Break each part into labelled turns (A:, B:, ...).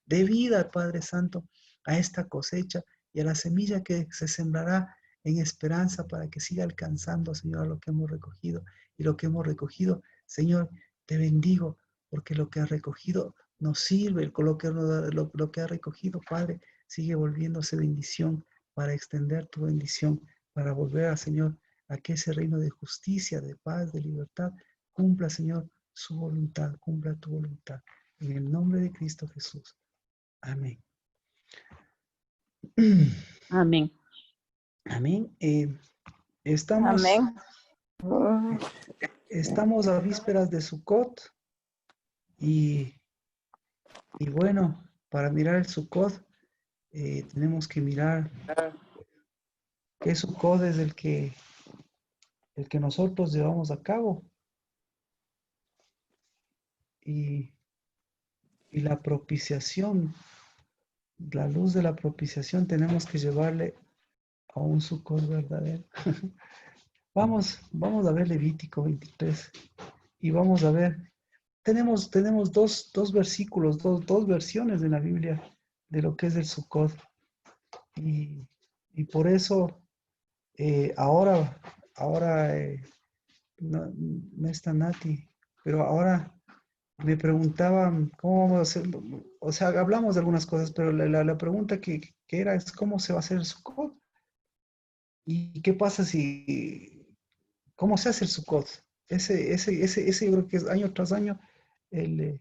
A: Dé vida, Padre Santo, a esta cosecha y a la semilla que se sembrará en esperanza para que siga alcanzando, Señor, lo que hemos recogido. Y lo que hemos recogido, Señor, te bendigo, porque lo que has recogido nos sirve, con lo que has recogido, Padre, sigue volviéndose bendición para extender tu bendición, para volver a, Señor, a que ese reino de justicia, de paz, de libertad, cumpla, Señor, su voluntad, cumpla tu voluntad. En el nombre de Cristo Jesús. Amén.
B: Amén.
A: Amén. Estamos,
B: Amén.
A: estamos a vísperas de Sukkot y bueno, para mirar el Sukkot tenemos que mirar qué Sukkot es el que nosotros llevamos a cabo y la propiciación, la luz de la propiciación tenemos que llevarle a un Sukkot verdadero. Vamos a ver Levítico 23 y vamos a ver. Tenemos dos versículos, dos versiones de la Biblia de lo que es el Sukkot. Y por eso ahora no está Nati, pero ahora me preguntaban cómo vamos a hacer, o sea, hablamos de algunas cosas, pero la pregunta que era es cómo se va a hacer el Sukkot y qué pasa si, cómo se hace el Sukkot. Ese yo creo que es año tras año el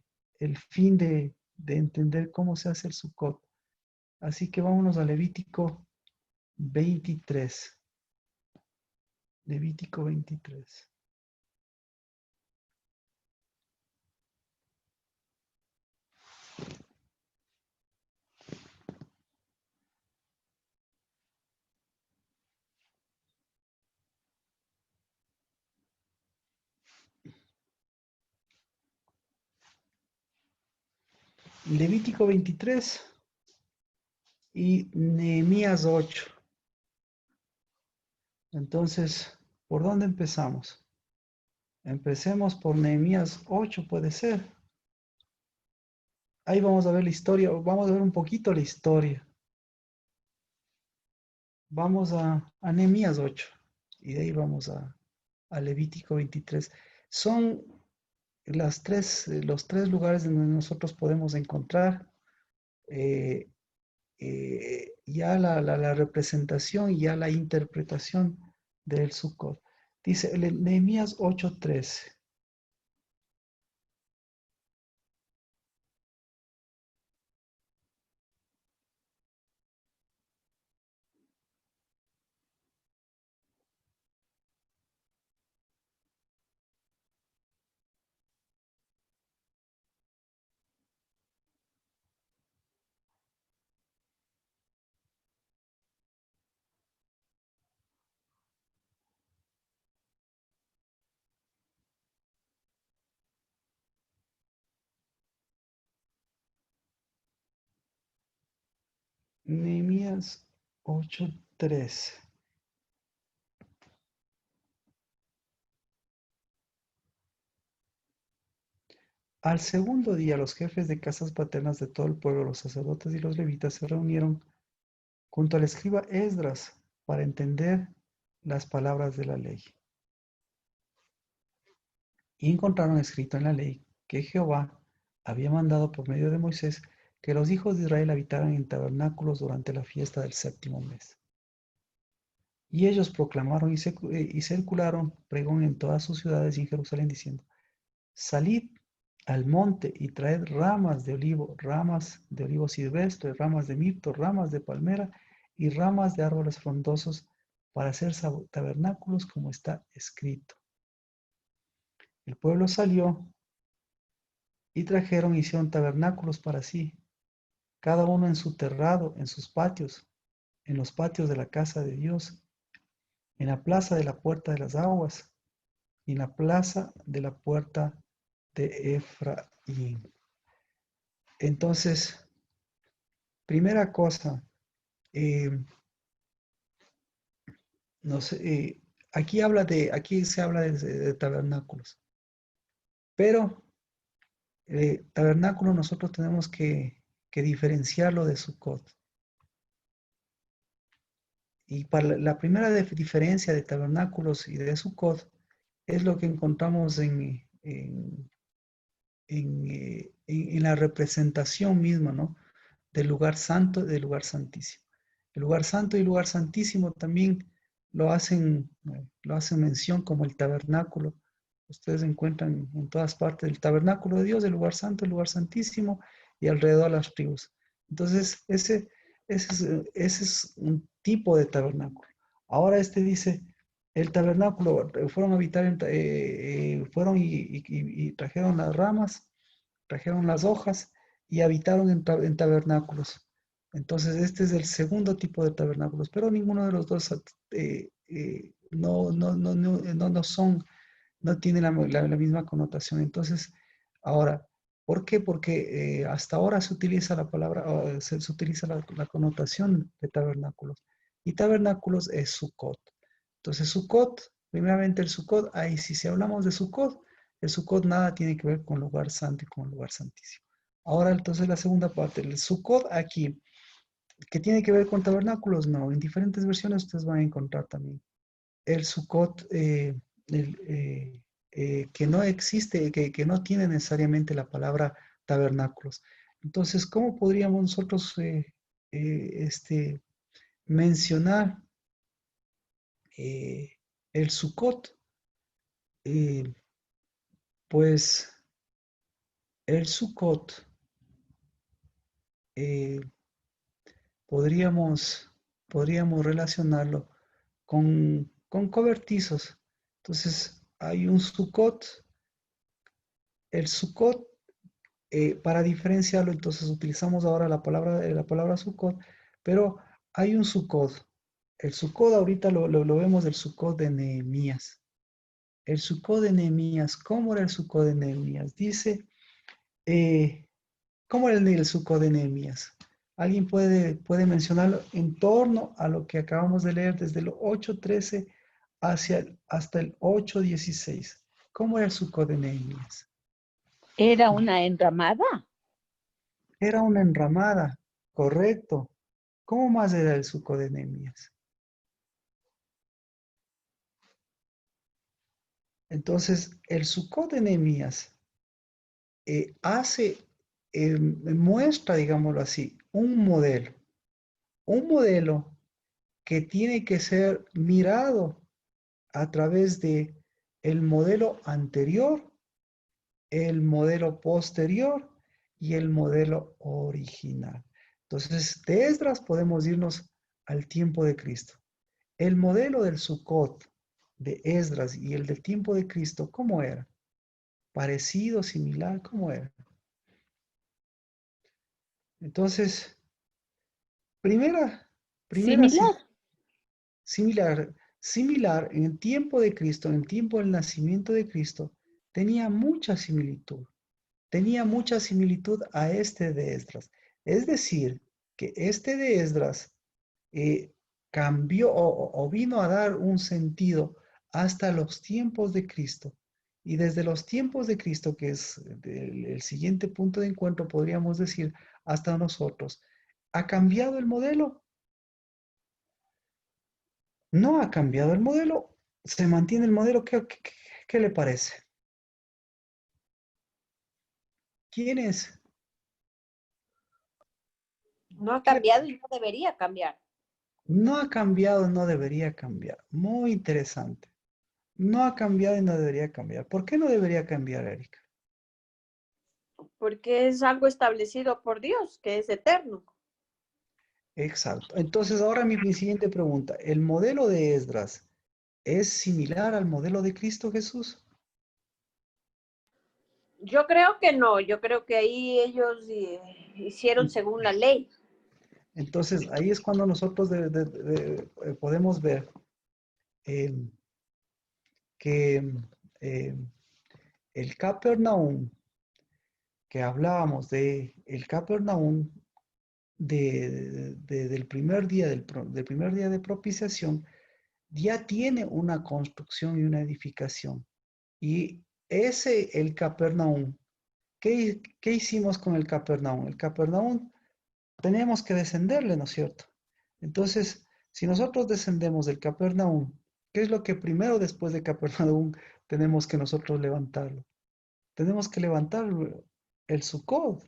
A: fin de entender cómo se hace el Sukkot. Así que vámonos a Levítico 23. Levítico 23. Levítico 23 y Nehemías 8. Entonces, ¿por dónde empezamos? Empecemos por Nehemías 8, puede ser. Ahí vamos a ver la historia, vamos a ver un poquito la historia. Vamos a Nehemías 8 y de ahí vamos a Levítico 23. Son los tres lugares donde nosotros podemos encontrar ya la representación y ya la interpretación del Sukkot. Dice Nehemías 8:13. Nehemías 8:13. Al segundo día, los jefes de casas paternas de todo el pueblo, los sacerdotes y los levitas se reunieron junto al escriba Esdras para entender las palabras de la ley. Y encontraron escrito en la ley que Jehová había mandado por medio de Moisés que los hijos de Israel habitaran en tabernáculos durante la fiesta del séptimo mes. Y ellos proclamaron y circularon pregón en todas sus ciudades y en Jerusalén diciendo: Salid al monte y traed ramas de olivo silvestre, ramas de mirto, ramas de palmera y ramas de árboles frondosos para hacer tabernáculos como está escrito. El pueblo salió y trajeron y hicieron tabernáculos para sí, cada uno en su terrado, en sus patios, en los patios de la casa de Dios, en la plaza de la puerta de las aguas y en la plaza de la puerta de Efraín. Entonces, primera cosa, eh, no sé, aquí se habla de tabernáculos, pero tabernáculo nosotros tenemos que que diferenciarlo de Sukkot. Y para la primera diferencia de tabernáculos y de Sukkot es lo que encontramos en la representación misma, ¿no? Del lugar santo y del lugar santísimo. El lugar santo y el lugar santísimo también lo hacen mención como el tabernáculo. Ustedes encuentran en todas partes el tabernáculo de Dios, el lugar santo, el lugar santísimo y alrededor las tribus. Entonces, ese es un tipo de tabernáculo. Ahora este dice, el tabernáculo, fueron a habitar, fueron y trajeron las ramas, trajeron las hojas y habitaron en tabernáculos. Entonces, este es el segundo tipo de tabernáculos, pero ninguno de los dos no son, no tiene la misma connotación. Entonces, ahora, ¿por qué? Porque hasta ahora se utiliza la palabra, se utiliza la connotación de tabernáculos. Y tabernáculos es Sukkot. Entonces, Sukkot, primeramente el Sukkot, ahí sí, si hablamos de Sukkot, el Sukkot nada tiene que ver con lugar santo y con lugar santísimo. Ahora, entonces, la segunda parte, el Sukkot aquí, ¿qué tiene que ver con tabernáculos? No, en diferentes versiones ustedes van a encontrar también. El Sukkot, que no existe, que no tiene necesariamente la palabra tabernáculos. Entonces, ¿cómo podríamos nosotros mencionar el Sukkot? Eh, pues el Sukkot eh, podríamos, podríamos relacionarlo con cobertizos. Entonces, hay un Sukkot, el Sukkot, para diferenciarlo, entonces utilizamos ahora la palabra Sukkot, pero hay un Sukkot. El Sukkot ahorita lo vemos del Sukkot de Nehemías. El Sukkot de Nehemías, ¿cómo era el Sukkot de Nehemías? Dice, ¿cómo era el Sukkot de Nehemías? ¿Alguien puede mencionarlo en torno a lo que acabamos de leer desde el 8:13 hasta el 8:16? ¿Cómo era el Sukkot de Nehemías?
B: Era una enramada.
A: Era una enramada, correcto. ¿Cómo más era el Sukkot de Nehemías? Entonces, el Sukkot de Nehemías muestra, digámoslo así, un modelo que tiene que ser mirado a través de el modelo anterior, el modelo posterior y el modelo original. Entonces, de Esdras podemos irnos al tiempo de Cristo. El modelo del Sukkot de Esdras y el del tiempo de Cristo, ¿cómo era? Parecido, similar, ¿cómo era? Entonces, primera, primera,
B: Similar.
A: similar, similar en el tiempo de Cristo, en el tiempo del nacimiento de Cristo, tenía mucha similitud a este de Esdras. Es decir, que este de Esdras cambió o vino a dar un sentido hasta los tiempos de Cristo. Y desde los tiempos de Cristo, que es el siguiente punto de encuentro, podríamos decir, hasta nosotros, ¿ha cambiado el modelo? No ha cambiado el modelo, se mantiene el modelo. ¿Qué le parece? ¿Quién es?
B: No ha
A: ¿Qué?
B: cambiado y no debería cambiar.
A: No ha cambiado, no debería cambiar. Muy interesante. No ha cambiado y no debería cambiar. ¿Por qué no debería cambiar, Erika?
B: Porque es algo establecido por Dios, que es eterno.
A: Exacto. Entonces, ahora mi siguiente pregunta. ¿El modelo de Esdras es similar al modelo de Cristo Jesús?
B: Yo creo que no, yo creo que ahí ellos hicieron según la ley.
A: Entonces, ahí es cuando nosotros podemos ver eh, que el Capernaum, que hablábamos de el Capernaum del primer día, del primer día de propiciación, ya tiene una construcción y una edificación. Y el Capernaum, ¿qué hicimos con el Capernaum? El Capernaum tenemos que descenderle, ¿no es cierto? Entonces, si nosotros descendemos del Capernaum, ¿qué es lo que primero después de Capernaum tenemos que nosotros levantarlo? Tenemos que levantar el Sucot,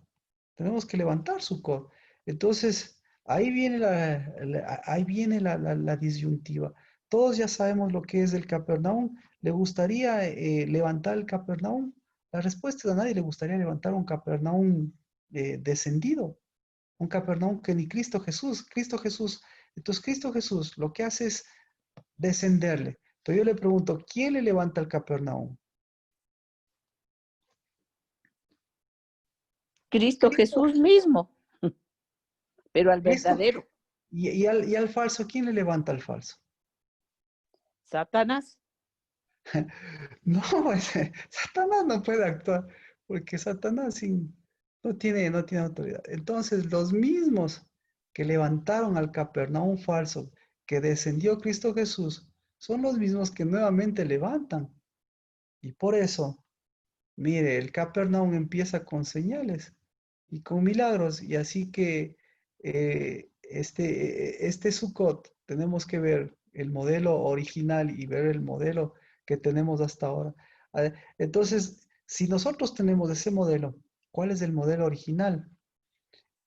A: tenemos que levantar Sucot. Entonces, ahí viene la disyuntiva. Todos ya sabemos lo que es el Capernaum. ¿Le gustaría levantar el Capernaum? La respuesta es a nadie le gustaría levantar un Capernaum descendido, un Capernaum que ni Cristo Jesús. Entonces, Cristo Jesús lo que hace es descenderle. Entonces yo le pregunto, ¿quién le levanta el Capernaum?
B: Cristo
A: Cristo,
B: Jesús mismo, pero al
A: Cristo.
B: verdadero,
A: Y al falso, ¿quién le levanta al falso?
B: Satanás.
A: No, Satanás no puede actuar, porque Satanás no tiene autoridad. Entonces, los mismos que levantaron al Capernaum falso, que descendió Cristo Jesús, son los mismos que nuevamente levantan. Y por eso, mire, el Capernaum empieza con señales y con milagros, y así que este Sukkot tenemos que ver el modelo original y ver el modelo que tenemos hasta ahora. Entonces, si nosotros tenemos ese modelo, ¿cuál es el modelo original?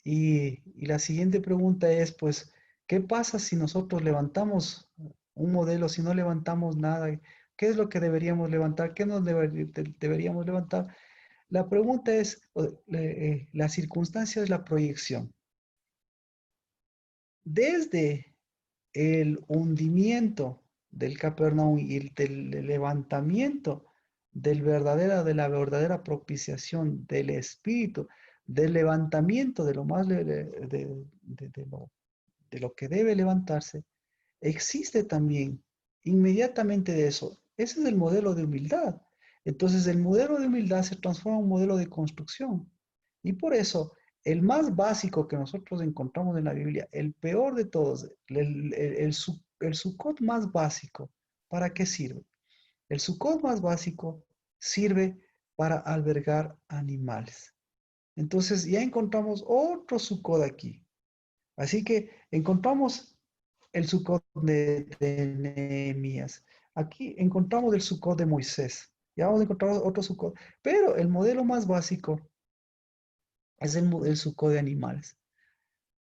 A: Y la siguiente pregunta es, pues, ¿qué pasa si nosotros levantamos un modelo, si no levantamos nada? ¿Qué es lo que deberíamos levantar? ¿Qué nos deberíamos levantar? La pregunta es, la circunstancia es la proyección. Desde el hundimiento del Capernaum y del levantamiento de la verdadera propiciación del Espíritu, del levantamiento de lo más de lo que debe levantarse, existe también inmediatamente de eso. Ese es el modelo de humildad. Entonces el modelo de humildad se transforma en un modelo de construcción. Y por eso el más básico que nosotros encontramos en la Biblia, el peor de todos, el Sukkot más básico, ¿para qué sirve? El Sukkot más básico sirve para albergar animales. Entonces ya encontramos otro Sukkot aquí. Así que encontramos el Sukkot de Nehemías. Aquí encontramos el Sukkot de Moisés. Ya vamos a encontrar otro Sukkot. Pero el modelo más básico es el Sukkot de animales.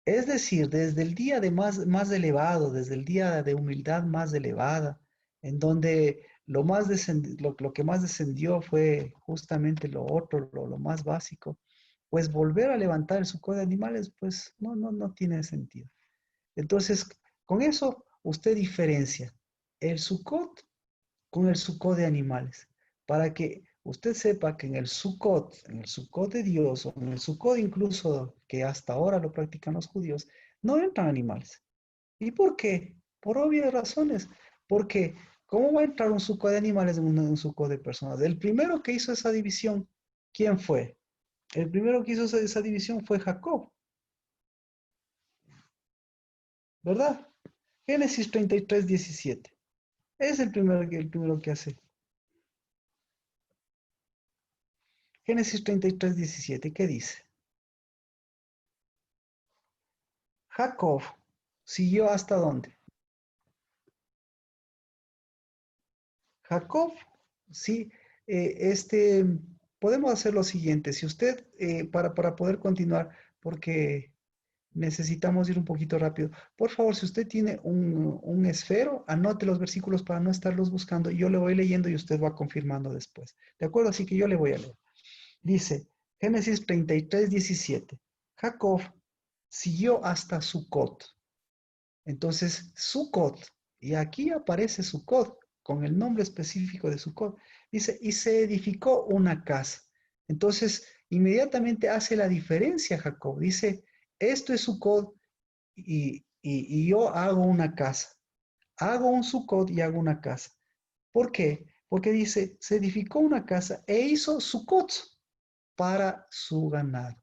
A: Es decir, desde el día de más elevado, desde el día de humildad más elevada, en donde lo que más descendió fue justamente lo otro, lo más básico, pues volver a levantar el Sukkot de animales, pues no tiene sentido. Entonces, con eso usted diferencia el Sukkot con el Sukkot de animales, para que usted sepa que en el Sukkot de Dios, o en el Sukkot incluso que hasta ahora lo practican los judíos, no entran animales. ¿Y por qué? Por obvias razones. Porque, ¿cómo va a entrar un Sukkot de animales en un Sukkot de personas? El primero que hizo esa división, ¿quién fue? El primero que hizo esa división fue Jacob, ¿verdad? Génesis 33:17. Es el primero que hace. Génesis 33:17, ¿qué dice? Jacob siguió hasta dónde? Jacob, sí, podemos hacer lo siguiente, si usted, para poder continuar, porque necesitamos ir un poquito rápido, por favor, si usted tiene un esfero, anote los versículos para no estarlos buscando, y yo le voy leyendo y usted va confirmando después, ¿de acuerdo? Así que yo le voy a leer. Dice, Génesis 33:17, Jacob siguió hasta Sucot. Entonces, Sucot, y aquí aparece Sucot con el nombre específico de Sucot, dice, y se edificó una casa. Entonces, inmediatamente hace la diferencia Jacob, dice, esto es Sucot y yo hago una casa. Hago un Sucot y hago una casa. ¿Por qué? Porque dice, se edificó una casa e hizo Sucot para su ganado.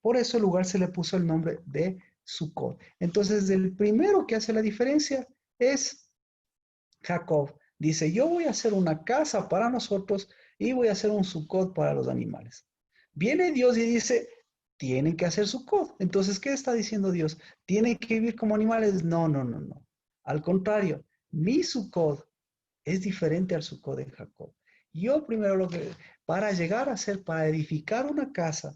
A: Por eso el lugar se le puso el nombre de Sucot. Entonces, el primero que hace la diferencia es Jacob. Dice, yo voy a hacer una casa para nosotros y voy a hacer un Sucot para los animales. Viene Dios y dice, tienen que hacer Sukkot. Entonces, ¿qué está diciendo Dios? ¿Tienen que vivir como animales? No, no, no, no. Al contrario, mi Sukkot es diferente al Sukkot de Jacob. Yo primero para llegar a ser, para edificar una casa,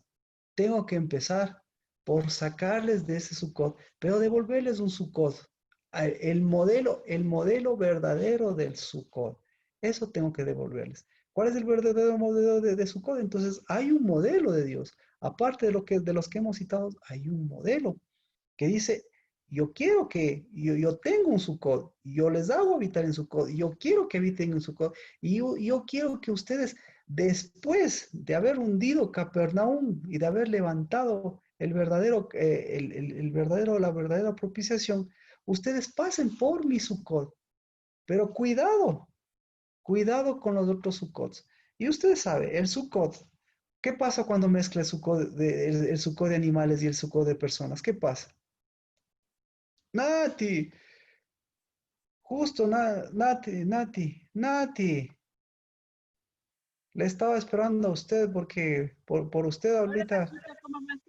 A: tengo que empezar por sacarles de ese Sukkot, pero devolverles un Sukkot. El modelo verdadero del Sukkot. Eso tengo que devolverles. ¿Cuál es el verdadero modelo de Sukkot? Entonces, hay un modelo de Dios. Aparte de los que hemos citado, hay un modelo que dice, yo quiero que, yo tengo un Sukkot, yo les hago habitar en Sukkot, yo quiero que habiten en Sukkot, y yo quiero que ustedes, después de haber hundido Capernaum y de haber levantado la verdadera propiciación, ustedes pasen por mi Sukkot, pero cuidado con los otros Sukkots. Y ustedes saben, el Sukkot, ¿qué pasa cuando mezcla el Sukkot de animales y el Sukkot de personas? ¿Qué pasa? Nati, justo, Nati, le estaba esperando a usted porque por usted
B: Hola,
A: ahorita,
B: Paquito, ¿cómo vas?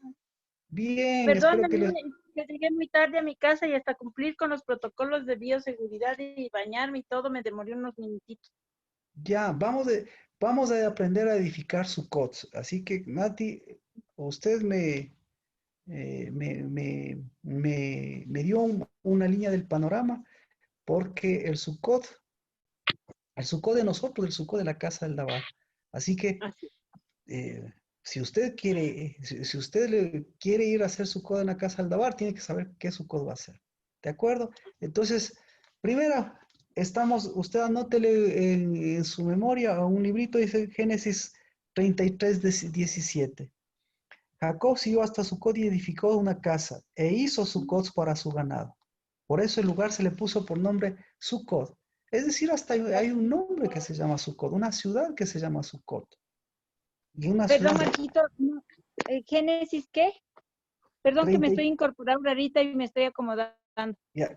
A: bien, espero que
B: Perdóname,
A: les,
B: que llegué muy tarde a mi casa y hasta cumplir con los protocolos de bioseguridad y bañarme y todo me demoré unos minutitos.
A: ya, vamos a aprender a edificar Sukkots. Así que, Nati, usted me dio una línea del panorama porque el Sukkot de nosotros, el Sukkot de la casa del Dabar. Así que
B: Así.
A: si usted quiere, si usted quiere ir a hacer su codo en la casa del Dabar, tiene que saber qué su codo va a hacer. ¿De acuerdo? Entonces, primero, usted anótele en su memoria un librito, dice Génesis 33, 17. Jacob siguió hasta Sucot y edificó una casa e hizo Sucot para su ganado. Por eso el lugar se le puso por nombre Sucot. Es decir, hasta hay un nombre que se llama Sucot, una ciudad que se llama Sucot. Y una
B: Perdón,
A: ciudad
B: Marquito, no, ¿Génesis qué? Perdón que me
A: 30,
B: estoy incorporando ahorita y me estoy acomodando.
A: ya,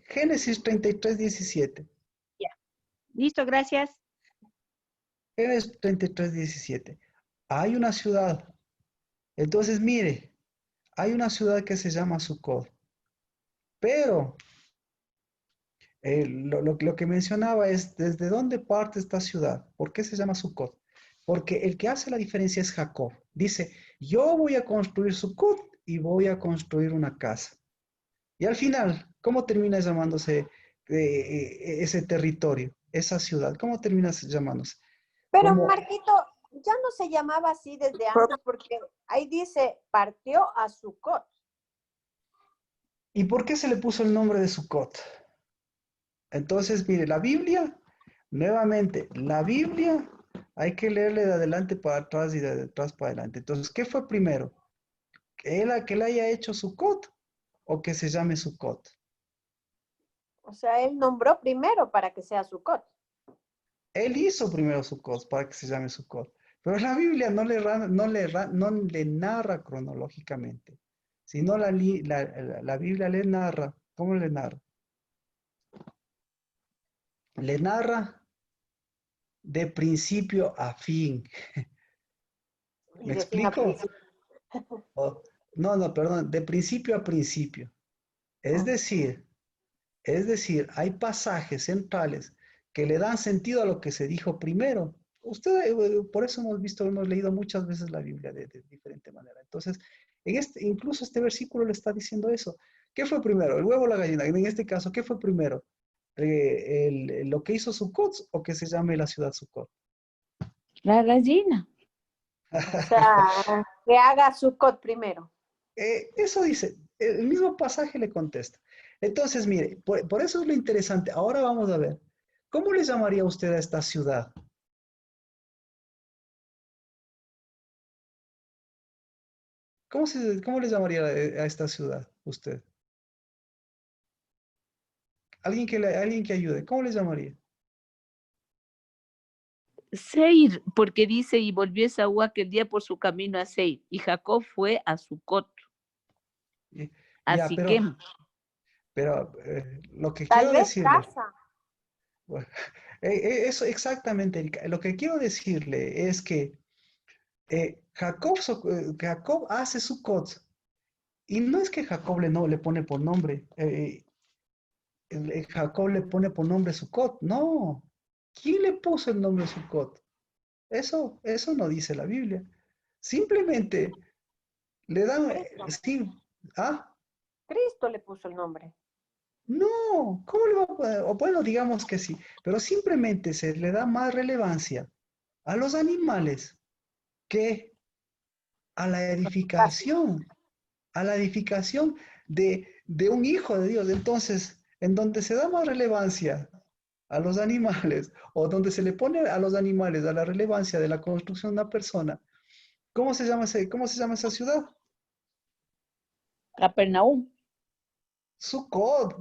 A: Génesis 33, 17.
B: Ya. Listo, gracias.
A: Génesis 33, 17. Hay una ciudad. Entonces, mire, hay una ciudad que se llama Sucot. Pero lo que mencionaba es desde dónde parte esta ciudad. ¿Por qué se llama Sucot? Porque el que hace la diferencia es Jacob. Dice, yo voy a construir Sucot y voy a construir una casa. Y al final, ¿cómo termina llamándose ese territorio, esa ciudad? ¿Cómo termina llamándose?
C: Pero
A: Como,
C: Marquito, ya no se llamaba así desde antes porque ahí dice partió a Sucot.
A: ¿y por qué se le puso el nombre de Sucot? Entonces, mire, la Biblia, nuevamente, la Biblia hay que leerle de adelante para atrás y de atrás para adelante. Entonces, ¿qué fue primero? ¿Que él haya hecho Sucot o que se llame Sucot?
C: O sea, él nombró primero para que sea Sucot.
A: Él hizo primero Sucot para que se llame Sucot. Pero la Biblia no le narra cronológicamente, sino la Biblia le narra. ¿Cómo le narra? Le narra de principio a fin.
C: Y
A: ¿Me
C: de fin a
A: explico?
C: principio.
A: O- no, no, perdón, de principio a principio. Es decir, es decir, hay pasajes centrales que le dan sentido a lo que se dijo primero. Usted, por eso hemos leído muchas veces la Biblia de diferente manera. Entonces, incluso este versículo le está diciendo eso. ¿Qué fue primero, el huevo o la gallina? En este caso, ¿qué fue primero? ¿Lo que hizo Sucot o que se llame la ciudad Sucot?
B: La gallina.
C: O sea, que haga Sucot primero.
A: Eso dice, el mismo pasaje le contesta. Entonces, mire, por eso es lo interesante. Ahora vamos a ver, ¿cómo le llamaría usted a esta ciudad? ¿Cómo le llamaría a esta ciudad usted? Alguien que ayude, ¿cómo le llamaría?
D: Seir, porque dice, y volvió Esaú aquel día por su camino a Seir, y Jacob fue a Sucot, a
A: Ya,
D: Siquem.
A: pero lo que
C: Tal
A: quiero
C: vez
A: decirle,
C: casa.
A: bueno, eso exactamente, Erika, lo que quiero decirle es que Jacob hace Sukkot. Y no es que Jacob no le pone por nombre. Jacob le pone por nombre Sukkot. No. ¿Quién le puso el nombre Sukkot? Eso no dice la Biblia. Simplemente le dan, sí, ¿ah?
C: Cristo le puso el nombre.
A: No, ¿cómo le va a poner? O bueno, digamos que sí, pero simplemente se le da más relevancia a los animales que a la edificación de un hijo de Dios. Entonces, en donde se da más relevancia a los animales, o donde se le pone a los animales a la relevancia de la construcción de una persona, ¿cómo se llama esa ciudad?
D: Capernaum.
A: Sukkot.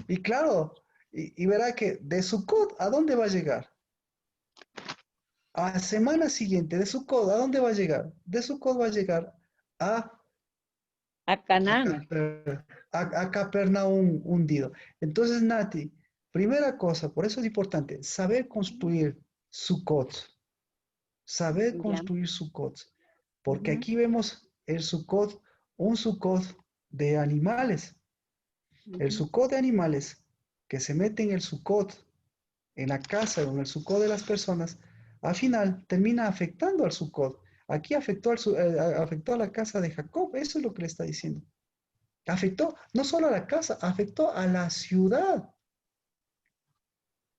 A: Y claro, y verá que de Sukkot, ¿a dónde va a llegar? A la semana siguiente de Sukkot, ¿a dónde va a llegar? De Sukkot va a llegar a,
D: A Canaán.
A: a Capernaum hundido. Entonces, Nati, primera cosa, por eso es importante, saber construir Sukkot. Saber
D: Ya.
A: construir Sukkot. Porque
D: Ujú.
A: aquí vemos el Sukkot, un Sukkot de animales. El Sukkot de animales que se mete en el Sukkot, en la casa o en el Sukkot de las personas, al final termina afectando al Sukkot. Aquí afectó a la casa de Jacob, eso es lo que le está diciendo. Afectó no solo a la casa, afectó a la ciudad.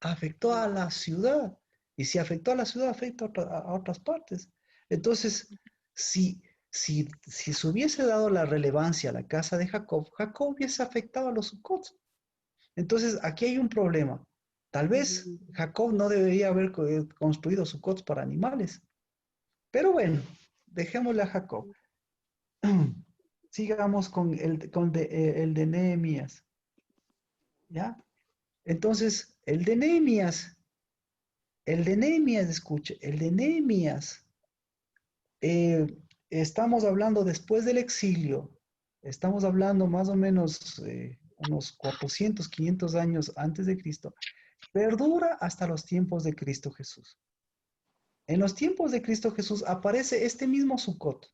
A: Afectó a la ciudad. Y si afectó a la ciudad, afecta a otras partes. Entonces, si se hubiese dado la relevancia a la casa de Jacob, Jacob hubiese afectado a los Sukkot. Entonces, aquí hay un problema. Tal vez Jacob no debería haber construido Sukkot para animales. Pero bueno, dejémosle a Jacob. Sigamos con el de Nehemías. ¿Ya? Entonces, escuche, el de Nehemías, estamos hablando después del exilio, estamos hablando más o menos unos 400, 500 años antes de Cristo, perdura hasta los tiempos de Cristo Jesús. En los tiempos de Cristo Jesús aparece este mismo Sukkot.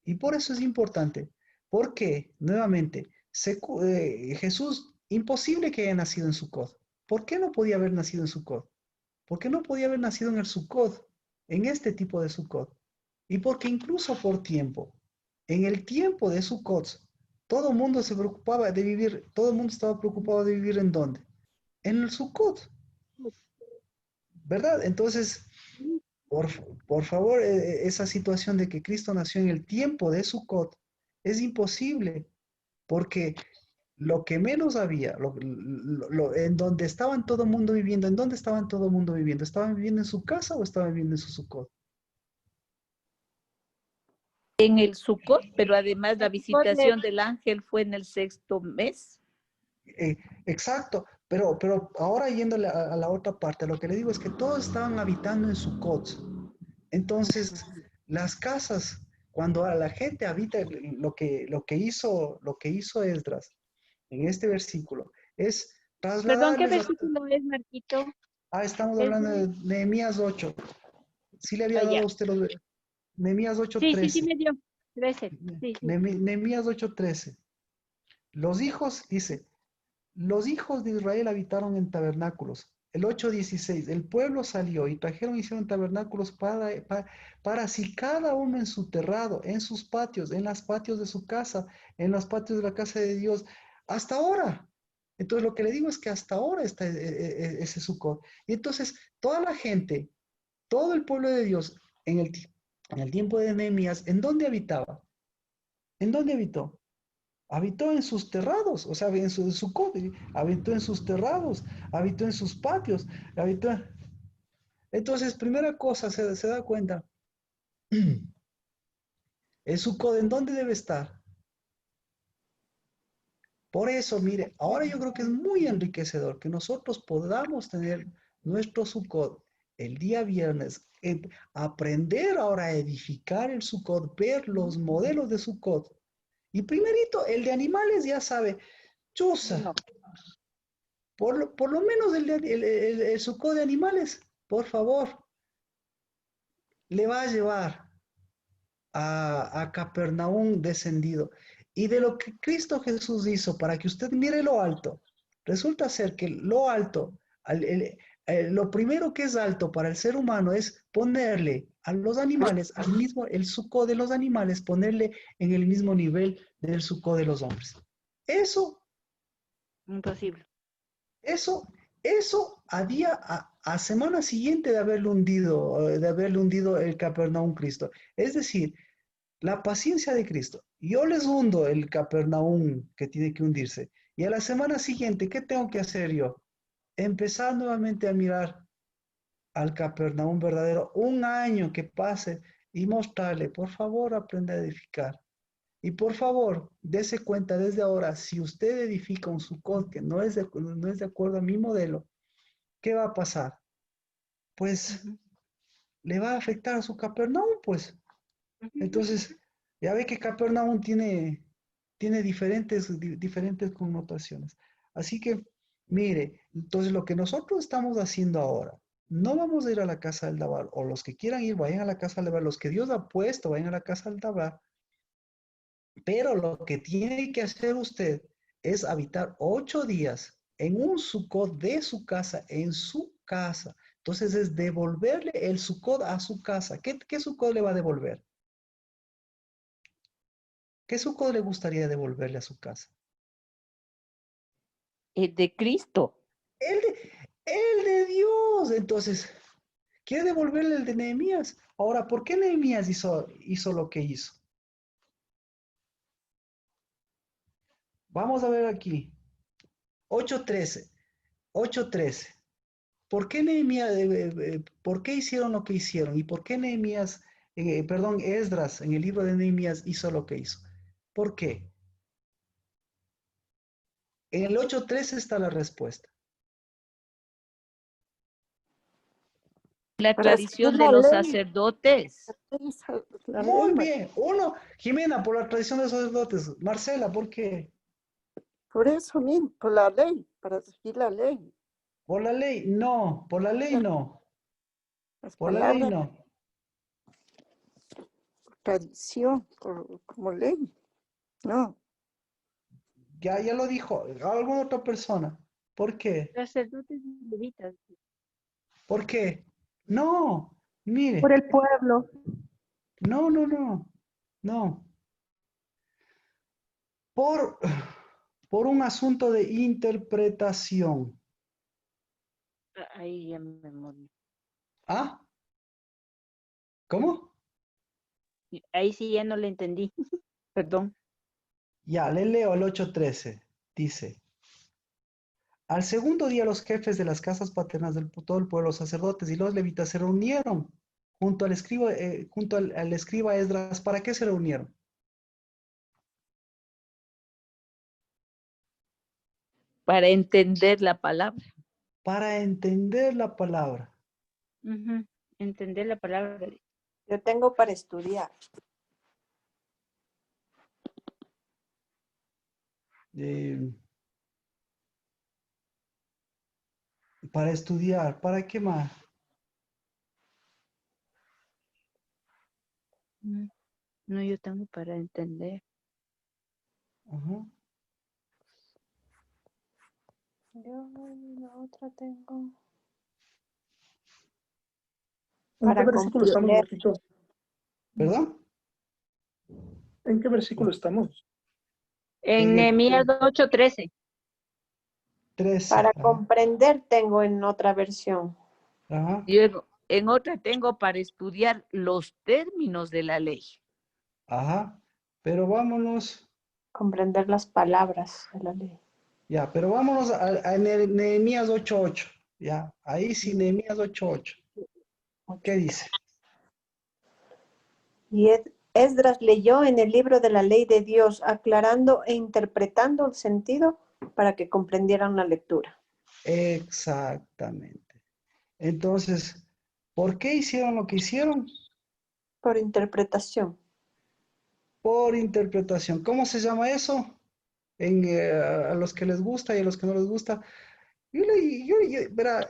A: Y por eso es importante, porque, nuevamente, Jesús, imposible que haya nacido en Sukkot. ¿Por qué no podía haber nacido en Sukkot? ¿Por qué no podía haber nacido en el Sukkot? En este tipo de Sukkot. Y porque incluso por tiempo, en el tiempo de Sukkot, todo el mundo se preocupaba de vivir, todo el mundo estaba preocupado de vivir ¿en dónde? En el Sukkot, ¿verdad? Entonces, por, por favor, esa situación de que Cristo nació en el tiempo de Sukkot es imposible, porque lo que menos había, en donde estaban todo el mundo viviendo, ¿en dónde estaban todo el mundo viviendo? ¿Estaban viviendo en su casa o estaban viviendo en su Sukkot?
D: En el Sukkot, pero además la visitación del ángel fue en el 6º mes.
A: Exacto, pero ahora yéndole a la otra parte, lo que le digo es que todos estaban habitando en Sukkot. Entonces, las casas, cuando a la gente habita, lo que hizo Esdras en este versículo es
B: Perdón, ¿qué
A: trasladarles
B: versículo es, Marquito?
A: estamos
B: Es
A: hablando
B: de-
A: de Nehemías 8. Sí le había dado
B: ya.
A: a usted Nehemías
B: Sí
A: 8:13.
B: me dio. 13. Sí.
A: Nehemías 8:13. Los hijos, dice, los hijos de Israel habitaron en tabernáculos. El 8:16, el pueblo salió y trajeron y hicieron tabernáculos para si cada uno en su terrado, en sus patios, en los patios de su casa, en los patios de la casa de Dios, hasta ahora. Entonces lo que le digo es que hasta ahora está ese Sukkot. Y entonces toda la gente, todo el pueblo de Dios, en el tiempo de Nehemías, ¿en dónde habitaba? ¿En dónde habitó? Habitó en sus terrados, o sea, en su habitó en sus terrados, habitó en sus patios, habitó. Entonces, primera cosa, se da cuenta, el Sukkot, ¿en dónde debe estar? Por eso, mire, ahora yo creo que es muy enriquecedor que nosotros podamos tener nuestro Sukkot el día viernes, aprender ahora a edificar el Sukkot, ver los modelos de Sukkot. Y primerito, el de animales ya sabe, chusa,
C: No.
A: por lo menos el Sukkot de animales, por favor. le va a llevar a Capernaum descendido. Y de lo que Cristo Jesús hizo para que usted mire lo alto, resulta ser que lo alto, lo primero que es alto para el ser humano es ponerle a los animales, al mismo, el suco de los animales, ponerle en el mismo nivel del suco de los hombres. Eso
D: Imposible.
A: Eso a semana siguiente de haberlo hundido el Capernaum Cristo. Es decir, la paciencia de Cristo. Yo les hundo el Capernaum que tiene que hundirse. Y a la semana siguiente, ¿qué tengo que hacer yo? Empezar nuevamente a mirar al Capernaum verdadero. Un año que pase y mostrarle, por favor, aprende a edificar. Y por favor, dése cuenta desde ahora, si usted edifica un Sukkot que no es de acuerdo a mi modelo, ¿qué va a pasar? Pues le va a afectar a su Capernaum, pues. Entonces, ya ve que Capernaum tiene diferentes connotaciones. Así que, mire, entonces lo que nosotros estamos haciendo ahora, no vamos a ir a la casa del Dabar, o los que quieran ir, vayan a la casa del Dabar, los que Dios ha puesto, vayan a la casa del Dabar, pero lo que tiene que hacer usted es habitar 8 días en un Sukkot de su casa, en su casa. Entonces es devolverle el Sukkot a su casa. ¿Qué Sukkot le va a devolver? ¿Qué Sukkot le gustaría devolverle a su casa?
D: El de Cristo.
A: El de Dios. Entonces, quiere devolverle el de Nehemías. Ahora, ¿por qué Nehemías hizo lo que hizo? Vamos a ver aquí. 8:13. 8:13. ¿Por qué por qué hicieron lo que hicieron? ¿Y por qué Esdras en el libro de Nehemías hizo lo que hizo? ¿Por qué? En el 8:13 está la respuesta.
D: La
C: Para
D: tradición
C: seguir
D: de
C: la
D: los
C: ley.
D: sacerdotes.
C: La
A: Muy
C: ley,
A: bien. Uno, Jimena, por la tradición de los sacerdotes. Marcela, ¿por qué?
C: por eso mismo, por la ley, para seguir la ley.
A: Por la ley, no. Por la ley, no.
C: Las
A: Por la ley,
C: palabras,
A: no.
C: tradición, como ley. No,
A: Ya lo dijo. Alguna otra persona. ¿Por qué?
B: Sacerdotes y levitas.
A: ¿Por qué? No. Mire.
E: Por el pueblo.
A: No, no, no. No. Por un asunto de interpretación.
B: Ahí ya me morí.
A: ¿Ah? ¿Cómo?
B: Ahí sí ya no le entendí. Perdón.
A: Ya, le leo el 8:13. Dice, al segundo día los jefes de las casas paternas de todo el pueblo, los sacerdotes y los levitas se reunieron junto al escriba Esdras. ¿Para qué se reunieron?
D: Para entender la palabra.
A: Para entender la palabra.
B: Entender la palabra.
C: yo tengo para estudiar.
A: Para estudiar. ¿Para qué más?
B: No, yo tengo para entender.
A: Ajá.
E: Yo la otra tengo.
F: ¿En qué
C: Para
F: versículo estamos,
C: comprender.
F: Marquito?
A: ¿Perdón?
F: ¿En qué versículo estamos?
B: En Nehemías 8:13.
A: 13.
C: Para
A: Ajá.
C: comprender tengo en otra versión.
A: Ajá.
D: Yo en otra tengo para estudiar los términos de la ley.
A: Ajá. Pero vámonos.
C: Comprender las palabras de la ley.
A: Ya, pero vámonos a Nehemías 8:8. Ya, ahí sí, Nehemías 8:8. ¿Qué dice?
C: Y Esdras leyó en el libro de la ley de Dios, aclarando e interpretando el sentido para que comprendieran la lectura.
A: Exactamente. Entonces, ¿por qué hicieron lo que hicieron?
C: Por interpretación.
A: Por interpretación. ¿Cómo se llama eso? A los que les gusta y a los que no les gusta. Verá,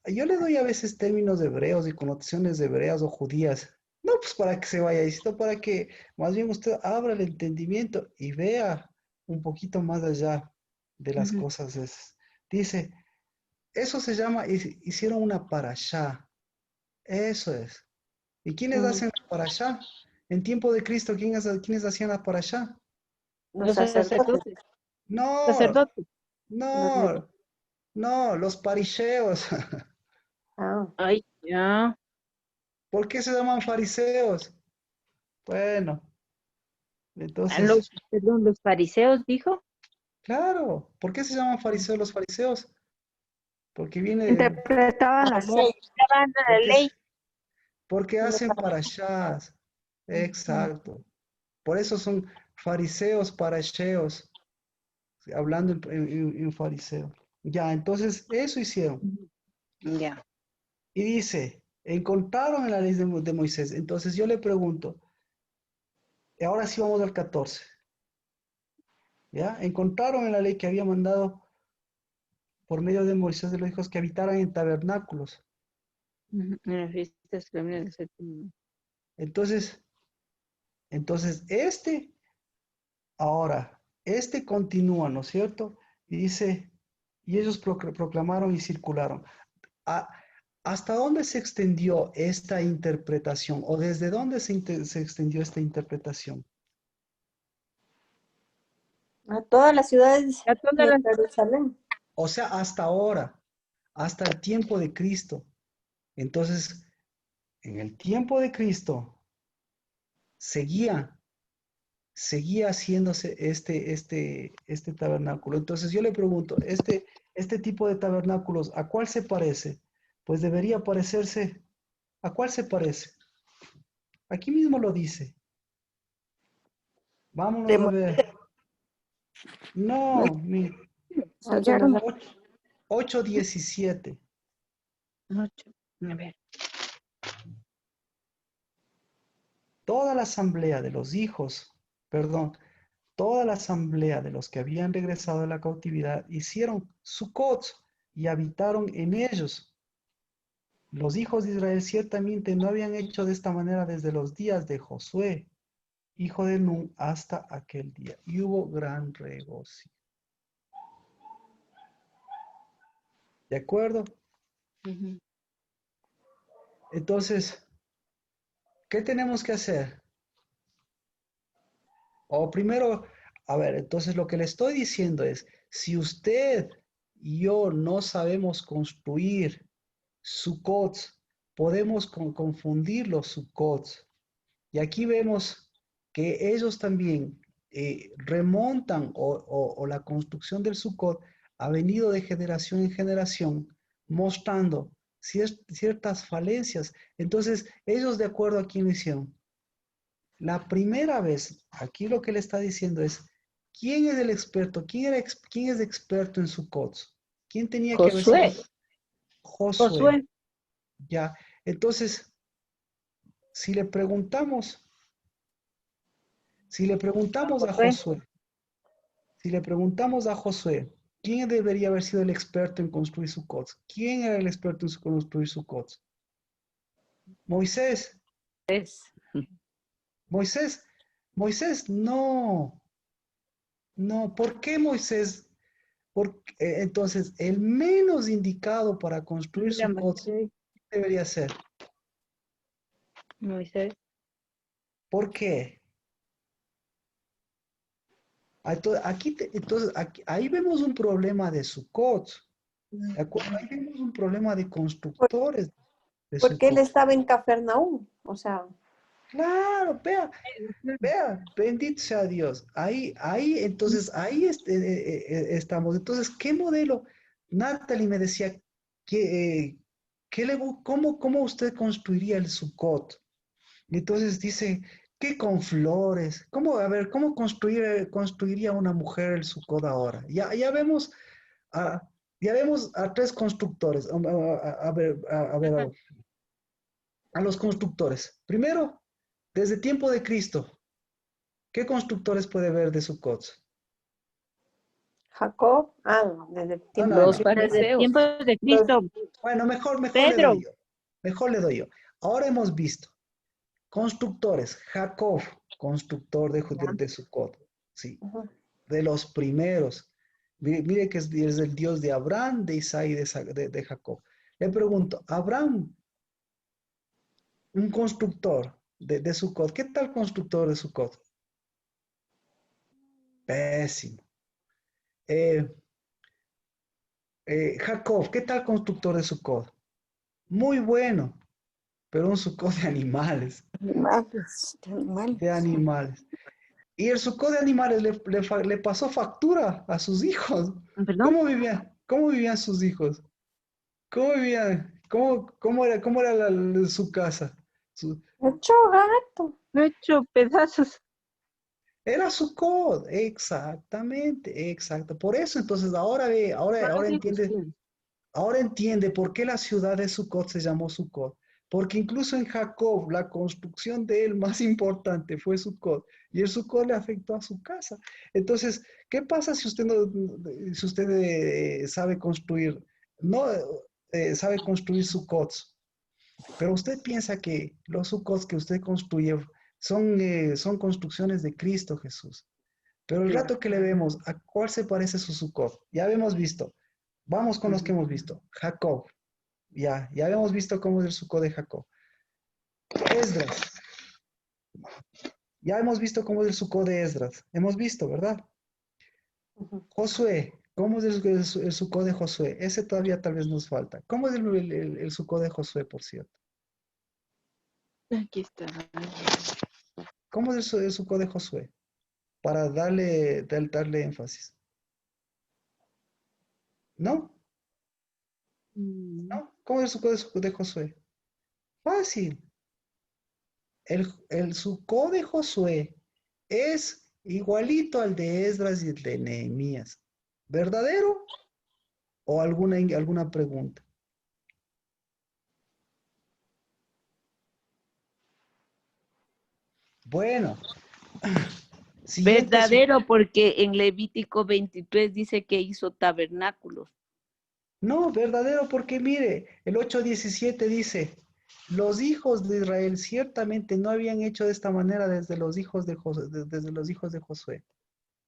A: yo le doy a veces términos hebreos y connotaciones hebreas o judías No, pues para que se vaya, sino para que más bien usted abra el entendimiento y vea un poquito más allá de las
D: Ujú.
A: cosas esas. Dice, eso se llama, hicieron una parashá. Eso es. ¿Y quiénes hacen la parashá? En tiempo de Cristo, ¿quiénes hacían la parashá?
C: Los
D: Los
C: sacerdotes.
D: sacerdotes.
A: No,
D: Sacerdotes.
C: Los
A: no, no, los fariseos.
C: Ah,
B: Ay, ya.
A: ¿Por qué se llaman fariseos? Bueno,
D: A
A: entonces,
D: los, perdón, los fariseos, dijo.
A: claro, ¿por qué se llaman fariseos los fariseos? Porque viene,
C: interpretaban la ley.
B: Estaban en la
A: porque,
B: ley.
A: porque hacen parashás. Exacto. Por eso son fariseos, parasheos, hablando en fariseo. Ya, entonces eso hicieron.
B: Ya.
A: Y dice, encontraron en la ley de Moisés. Entonces yo le pregunto, y ahora sí vamos al 14. ¿Ya? Encontraron en la ley que había mandado por medio de Moisés de los hijos que habitaran en tabernáculos.
D: Ujú. En las fiestas solemnes del séptimo mes.
A: Entonces ahora, continúa, ¿no es cierto? Y dice, y ellos proclamaron y circularon. ¿A- ¿Hasta dónde se extendió esta interpretación? ¿O desde dónde se extendió esta interpretación?
C: A todas las ciudades
B: A todas
C: y a
B: las
C: Jerusalén.
A: O sea, hasta ahora, hasta el tiempo de Cristo. Entonces, en el tiempo de Cristo, seguía haciéndose este tabernáculo. Entonces yo le pregunto, este tipo de tabernáculos, ¿a cuál se parece? Pues debería parecerse, ¿a cuál se parece? Aquí mismo lo dice. Vámonos a ver. No,
C: Hallaron
A: 8:17.
D: 8. A ver.
A: Toda la asamblea de los hijos, perdón, toda la asamblea de los que habían regresado de la cautividad hicieron Sucot y habitaron en ellos. Los hijos de Israel ciertamente no habían hecho de esta manera desde los días de Josué, hijo de Nun, hasta aquel día. Y hubo gran regocijo. ¿De acuerdo?
D: Ujú.
A: Entonces, ¿qué tenemos que hacer? O primero, a ver, entonces lo que le estoy diciendo es, si usted y yo no sabemos construir Sucots, podemos confundir los Sucots. Y aquí vemos que ellos también remontan o la construcción del Sukkot ha venido de generación en generación mostrando ciertas falencias. Entonces, ellos de acuerdo a quién lo hicieron. La primera vez, aquí lo que le está diciendo es, ¿quién es el experto? ¿Quién es experto en Sukkot? ¿Quién tenía que haber sido?
D: Josué.
A: Josué.
B: Josué.
A: Ya, entonces, si le preguntamos a
B: Josué.
A: Josué, ¿quién debería haber sido el experto en construir Sukkot? ¿Quién era el experto en construir Sukkot? Moisés.
D: Es.
A: Moisés, no. No, ¿por qué Moisés? Porque, entonces, el menos indicado para construir
D: Mira,
A: Sukkot
D: Moisés.
A: debería ser.
D: Moisés.
A: ¿Por qué? Entonces, ahí vemos un problema de Sukkot. ¿De acuerdo? Ahí vemos un problema de constructores de
C: porque él
A: Sukkot.
C: estaba en Cafarnaúm. O sea,
A: Claro, vea, bendito sea Dios. Entonces, ahí estamos. Entonces, ¿qué modelo? Natalie me decía, ¿cómo usted construiría el Sukkot? Y entonces dice, ¿qué con flores? A ver, ¿cómo construiría una mujer el Sukkot ahora? A, ya vemos a tres constructores. A los constructores. Primero, desde tiempo de Cristo, ¿qué constructores puede ver de Sukkot?
C: Jacob, no, desde el
A: No,
C: tiempo
A: no,
C: de
D: Los
A: no.
C: Cristo.
B: Desde el tiempo
D: fariseos.
B: de Cristo.
A: Bueno, mejor le
B: Pedro.
A: doy yo. Mejor le doy yo. Ahora hemos visto Constructores. Jacob, constructor de Sucot. Sí,
C: Ujú.
A: de los primeros. Mire que es el Dios de Abraham, de Isaac y de Jacob. Le pregunto, Abraham, un constructor de Sucot, ¿qué tal constructor de Sucot? Pésimo. Eh, Jacob, ¿qué tal constructor de Sucot? Muy bueno, pero un Sucot de animales,
C: Animales, de animales.
A: de animales. Y el Sucot de animales le pasó factura a sus hijos.
D: ¿Perdón?
A: ¿Cómo vivían sus hijos? ¿Cómo vivían? ¿Cómo era su casa?
C: Hecho gato.
B: Hecho pedazos.
A: Era Sucot, exactamente, exacto. Por eso entonces ahora ve, ahora entiende. Ahora entiende por qué la ciudad de Sucot se llamó Sucot. Porque incluso en Jacob, la construcción de él más importante fue Sucot. Y el Sucot le afectó a su casa. Entonces, ¿qué pasa si usted, si usted sabe construir, no sabe construir Sucots? Pero usted piensa que los Sucots que usted construye son construcciones de Cristo Jesús. Pero el rato que le vemos, ¿a cuál se parece su Sucot? Ya hemos visto. Vamos con los que hemos visto. Jacob. Ya habíamos visto cómo es el Sucot de Jacob. Esdras. Ya hemos visto cómo es el Sucot de Esdras. Hemos visto, ¿verdad?
C: Ujú.
A: Josué. ¿Cómo es el Sucot de Josué? Ese todavía tal vez nos falta. ¿Cómo es el Sucot de Josué, por cierto?
B: Aquí está.
A: ¿Cómo es el Sucot de Josué? Para darle énfasis. ¿No? ¿No? ¿Cómo es el Sucot de Josué? Fácil. El Sucot de Josué es igualito al de Esdras y el de Nehemías. ¿Verdadero? ¿O alguna pregunta? Bueno, siguiente.
D: Verdadero, porque en Levítico 23 dice que hizo tabernáculos.
A: No, verdadero, porque mire, el 8:17 dice, los hijos de Israel ciertamente no habían hecho de esta manera desde los hijos de Josué.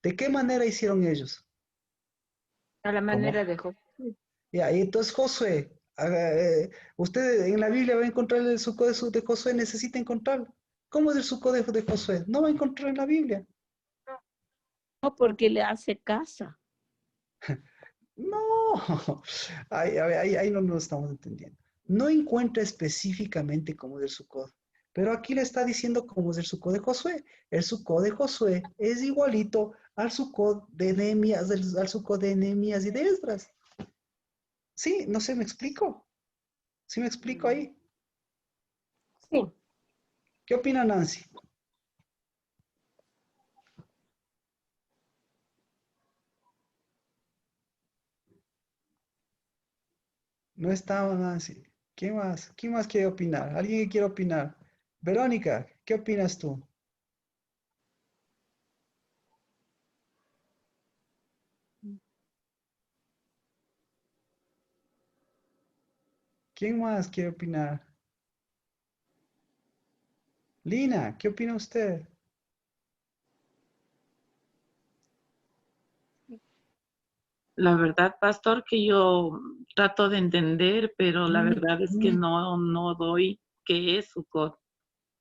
A: ¿De qué manera hicieron ellos?
B: A la
A: ¿Cómo?
B: manera de Josué.
A: Ya, y entonces Josué, usted en la Biblia va a encontrar el Sucot de Josué, necesita encontrarlo. ¿Cómo es el Sucot de Josué? No va a encontrar en la Biblia.
D: No, porque le hace casa.
A: No, ahí no nos estamos entendiendo. No encuentra específicamente cómo es el Sucot, pero aquí le está diciendo cómo es el Sucot de Josué. El Sucot de Josué es igualito al Sucot de Nehemías, al Sucot de Nehemías y de Esdras. Sí, no sé, ¿me explico? ¿Sí me explico ahí?
C: Sí.
A: ¿Qué opina Nancy? No estaba Nancy. ¿Quién más? ¿Quién más quiere opinar? ¿Alguien que quiere opinar? Verónica, ¿qué opinas tú? ¿Quién más quiere opinar? Lina, ¿qué opina usted?
G: La verdad, pastor, que yo trato de entender, pero la verdad es que
A: Mm,
G: no doy qué es Sukkot,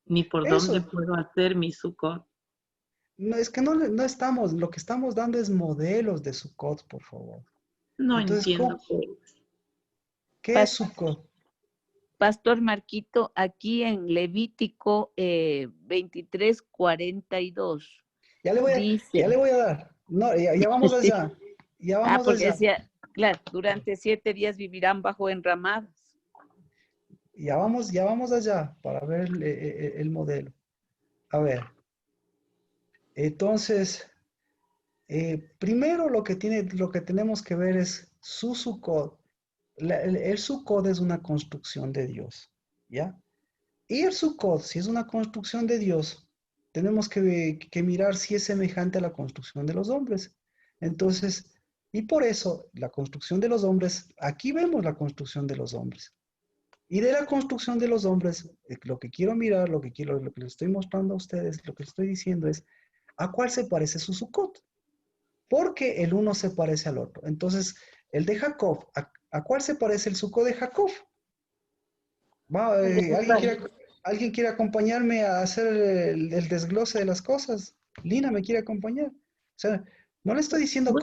G: ni por dónde
A: Eso,
G: puedo hacer mi Sukkot.
A: no, es que no estamos, lo que estamos dando es modelos de Sukkot, por favor.
G: No
A: Entonces,
G: entiendo qué es.
A: ¿qué es
D: Pas-
A: Sukkot?
D: Pastor Marquito, aquí en Levítico 23:42
A: Ya le
D: dice,
A: voy a dar. No, ya vamos allá. Ya vamos
D: porque
A: allá.
D: decía, claro, durante 7 días vivirán bajo enramadas.
A: Ya vamos allá para ver el modelo. A ver, entonces, primero lo que tenemos que ver es su Sukkot. El Sukkot es una construcción de Dios, ¿ya? Y el Sukkot, si es una construcción de Dios, tenemos que mirar si es semejante a la construcción de los hombres. Entonces, y por eso la construcción de los hombres, aquí vemos la construcción de los hombres. Y de la construcción de los hombres, lo que quiero mirar, lo que les estoy mostrando a ustedes, lo que les estoy diciendo es, ¿a cuál se parece su Sucot? Porque el uno se parece al otro. Entonces, el de Jacob, ¿a cuál se parece el Sucot de Jacob? ¿Alguien quiere acompañarme a hacer el desglose de las cosas? Lina me quiere acompañar. O sea, no le estoy diciendo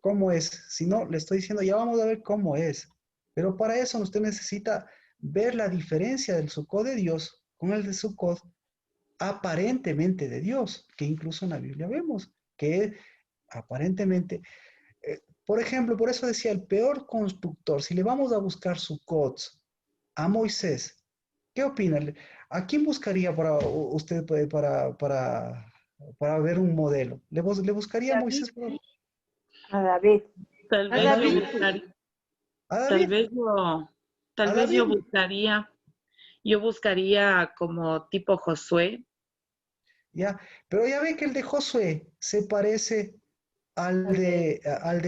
A: cómo es, sino le estoy diciendo, ya vamos a ver cómo es. Pero para eso usted necesita ver la diferencia del Sucot de Dios con el de Sucot aparentemente de Dios, que incluso en la Biblia vemos, que aparentemente, por ejemplo, por eso decía el peor constructor, si le vamos a buscar Sucots a Moisés, ¿qué opina? ¿A quién buscaría para usted para ver un modelo? ¿Le buscaría a Moisés?
C: A David.
G: Tal
B: A
G: vez yo
B: David.
G: buscaría,
A: ¿A
G: tal
A: David?
G: vez yo, tal
A: ¿A
G: vez
A: David?
G: yo buscaría como tipo Josué.
A: Ya, pero ya ve que el de Josué se parece al de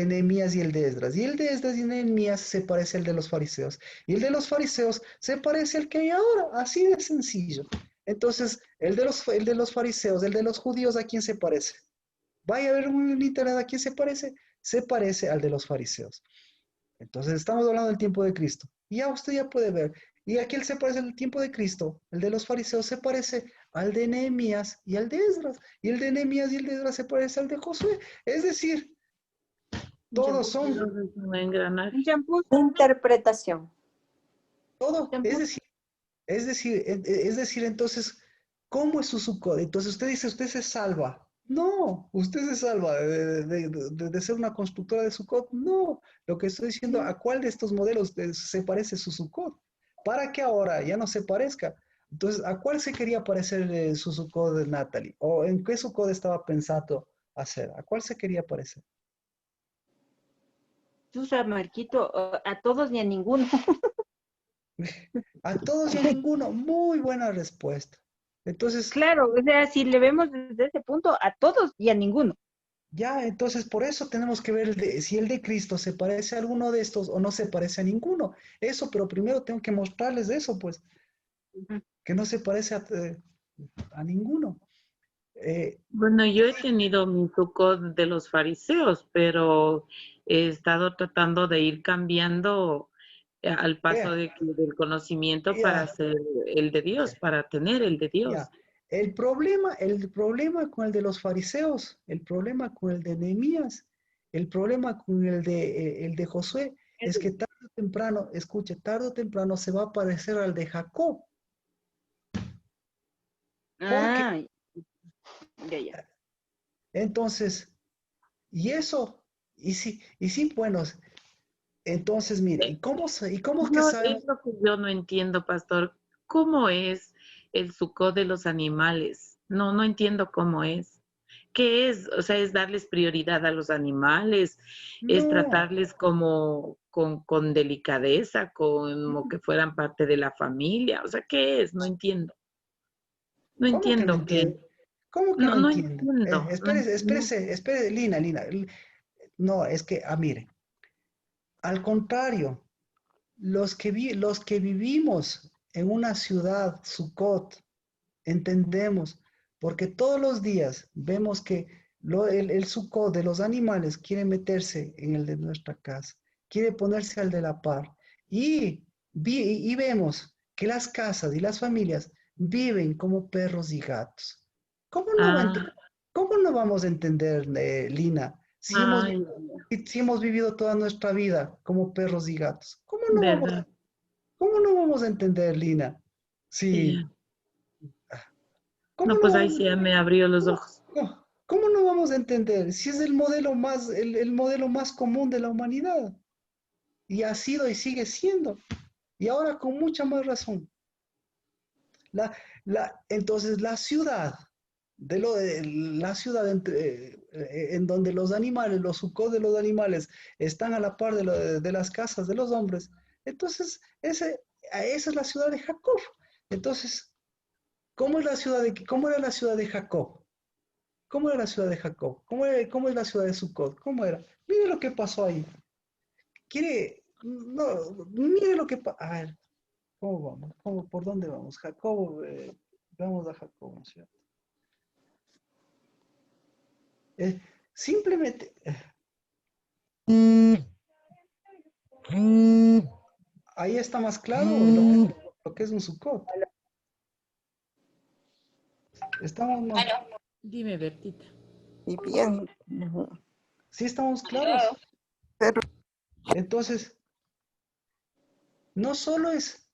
A: Nehemías y el de Esdras. Y el de Esdras y Nehemías se parece al de los fariseos. Y el de los fariseos se parece al que hay ahora, así de sencillo. Entonces, el de los fariseos, el de los judíos, ¿a quién se parece? Vaya a ver un internet, ¿a quién se parece? Se parece al de los fariseos. Entonces, estamos hablando del tiempo de Cristo. Y ya usted ya puede ver. Y aquí él se parece al tiempo de Cristo. El de los fariseos se parece al de Nehemías y al de Esdras. Y el de Nehemías y el de Esdras se parece al de Josué. Es decir, todos son,
G: Un engranaje.
B: Un champú.
C: Interpretación.
A: todo.
B: Champú.
A: Es decir, entonces, ¿cómo es su Sukkot? Entonces usted dice, usted se salva. No, usted se salva de ser una constructora de Sukkot. No, lo que estoy diciendo, ¿a cuál de estos modelos se parece su Sukkot? Para que ahora ya no se parezca. Entonces, ¿a cuál se quería parecer su Sukkot de Natalie? ¿O en qué Sukkot estaba pensado hacer? ¿A cuál se quería parecer?
B: Susa, Marquito, a todos ni a ninguno.
A: A todos y a ninguno. Muy buena respuesta. Entonces,
B: Claro, o sea, si le vemos desde ese punto, a todos y a ninguno.
A: ya, entonces por eso tenemos que ver si el de Cristo se parece a alguno de estos o no se parece a ninguno. Eso, pero primero tengo que mostrarles eso, pues,
B: Ujú.
A: que no se parece a ninguno.
G: Bueno, yo he tenido mi Sukkot de los fariseos, pero he estado tratando de ir cambiando al paso
A: Vea,
G: del conocimiento para
A: ya,
G: hacer el de Dios, para tener el de Dios.
A: ya. El problema con el de los fariseos, el problema con el de Nehemías, el problema con el de Josué, es que tarde o temprano, escuche, tarde o temprano se va a parecer al de Jacob. Porque
B: Ah, ya.
A: entonces, y eso, y sí, bueno, entonces mire, ¿y cómo es que
G: No, es
A: sabemos?
G: lo que yo no entiendo, pastor. ¿Cómo es el Sukkot de los animales? No, no entiendo cómo es. ¿Qué es? O sea, es darles prioridad a los animales, es
A: No,
G: tratarles como con delicadeza, como que fueran parte de la familia. O sea, ¿qué es? No entiendo. No
A: ¿cómo que no
G: entiendo qué es.
A: entiende? ¿Cómo que
G: No,
A: no
G: no
A: entiende?
G: entiendo.
A: Espérese, Lina, no, es que, mire, al contrario, los que vivimos en una ciudad, Sucot, entendemos, porque todos los días vemos que el Sucot de los animales quiere meterse en el de nuestra casa, quiere ponerse al de la par. Y vemos que las casas y las familias viven como perros y gatos. ¿Cómo no,
G: Ah,
A: cómo no vamos a entender, Lina,
G: ay,
A: si hemos vivido toda nuestra vida como perros y gatos?
G: verdad.
A: ¿Cómo no vamos a entender, Lina? Sí.
G: Sí.
A: ¿Cómo
G: No,
A: no
G: pues ahí
A: vamos?
G: sí ya me abrió los ojos.
A: ¿Cómo no vamos a entender si es el modelo más común de la humanidad? Y ha sido y sigue siendo. Y ahora con mucha más razón. Entonces la ciudad en donde los animales, los sucos de los animales están a la par de las casas de los hombres. Entonces, esa es la ciudad de Jacob. Entonces, ¿cómo era la ciudad de Jacob? ¿Cómo era la ciudad de Jacob? ¿Cómo es la ciudad de Sucot? ¿Cómo era? Mire lo que pasó ahí. No, mire lo que pasó. A ver, ¿Cómo vamos? ¿Por dónde vamos? Jacobo, vamos a Jacobo, ¿no es cierto? Simplemente, ahí está más claro lo que es un Sukkot. Estamos más,
G: Dime, Bertita.
H: Y bien.
A: sí estamos claros.
H: Pero
A: Entonces, no solo es,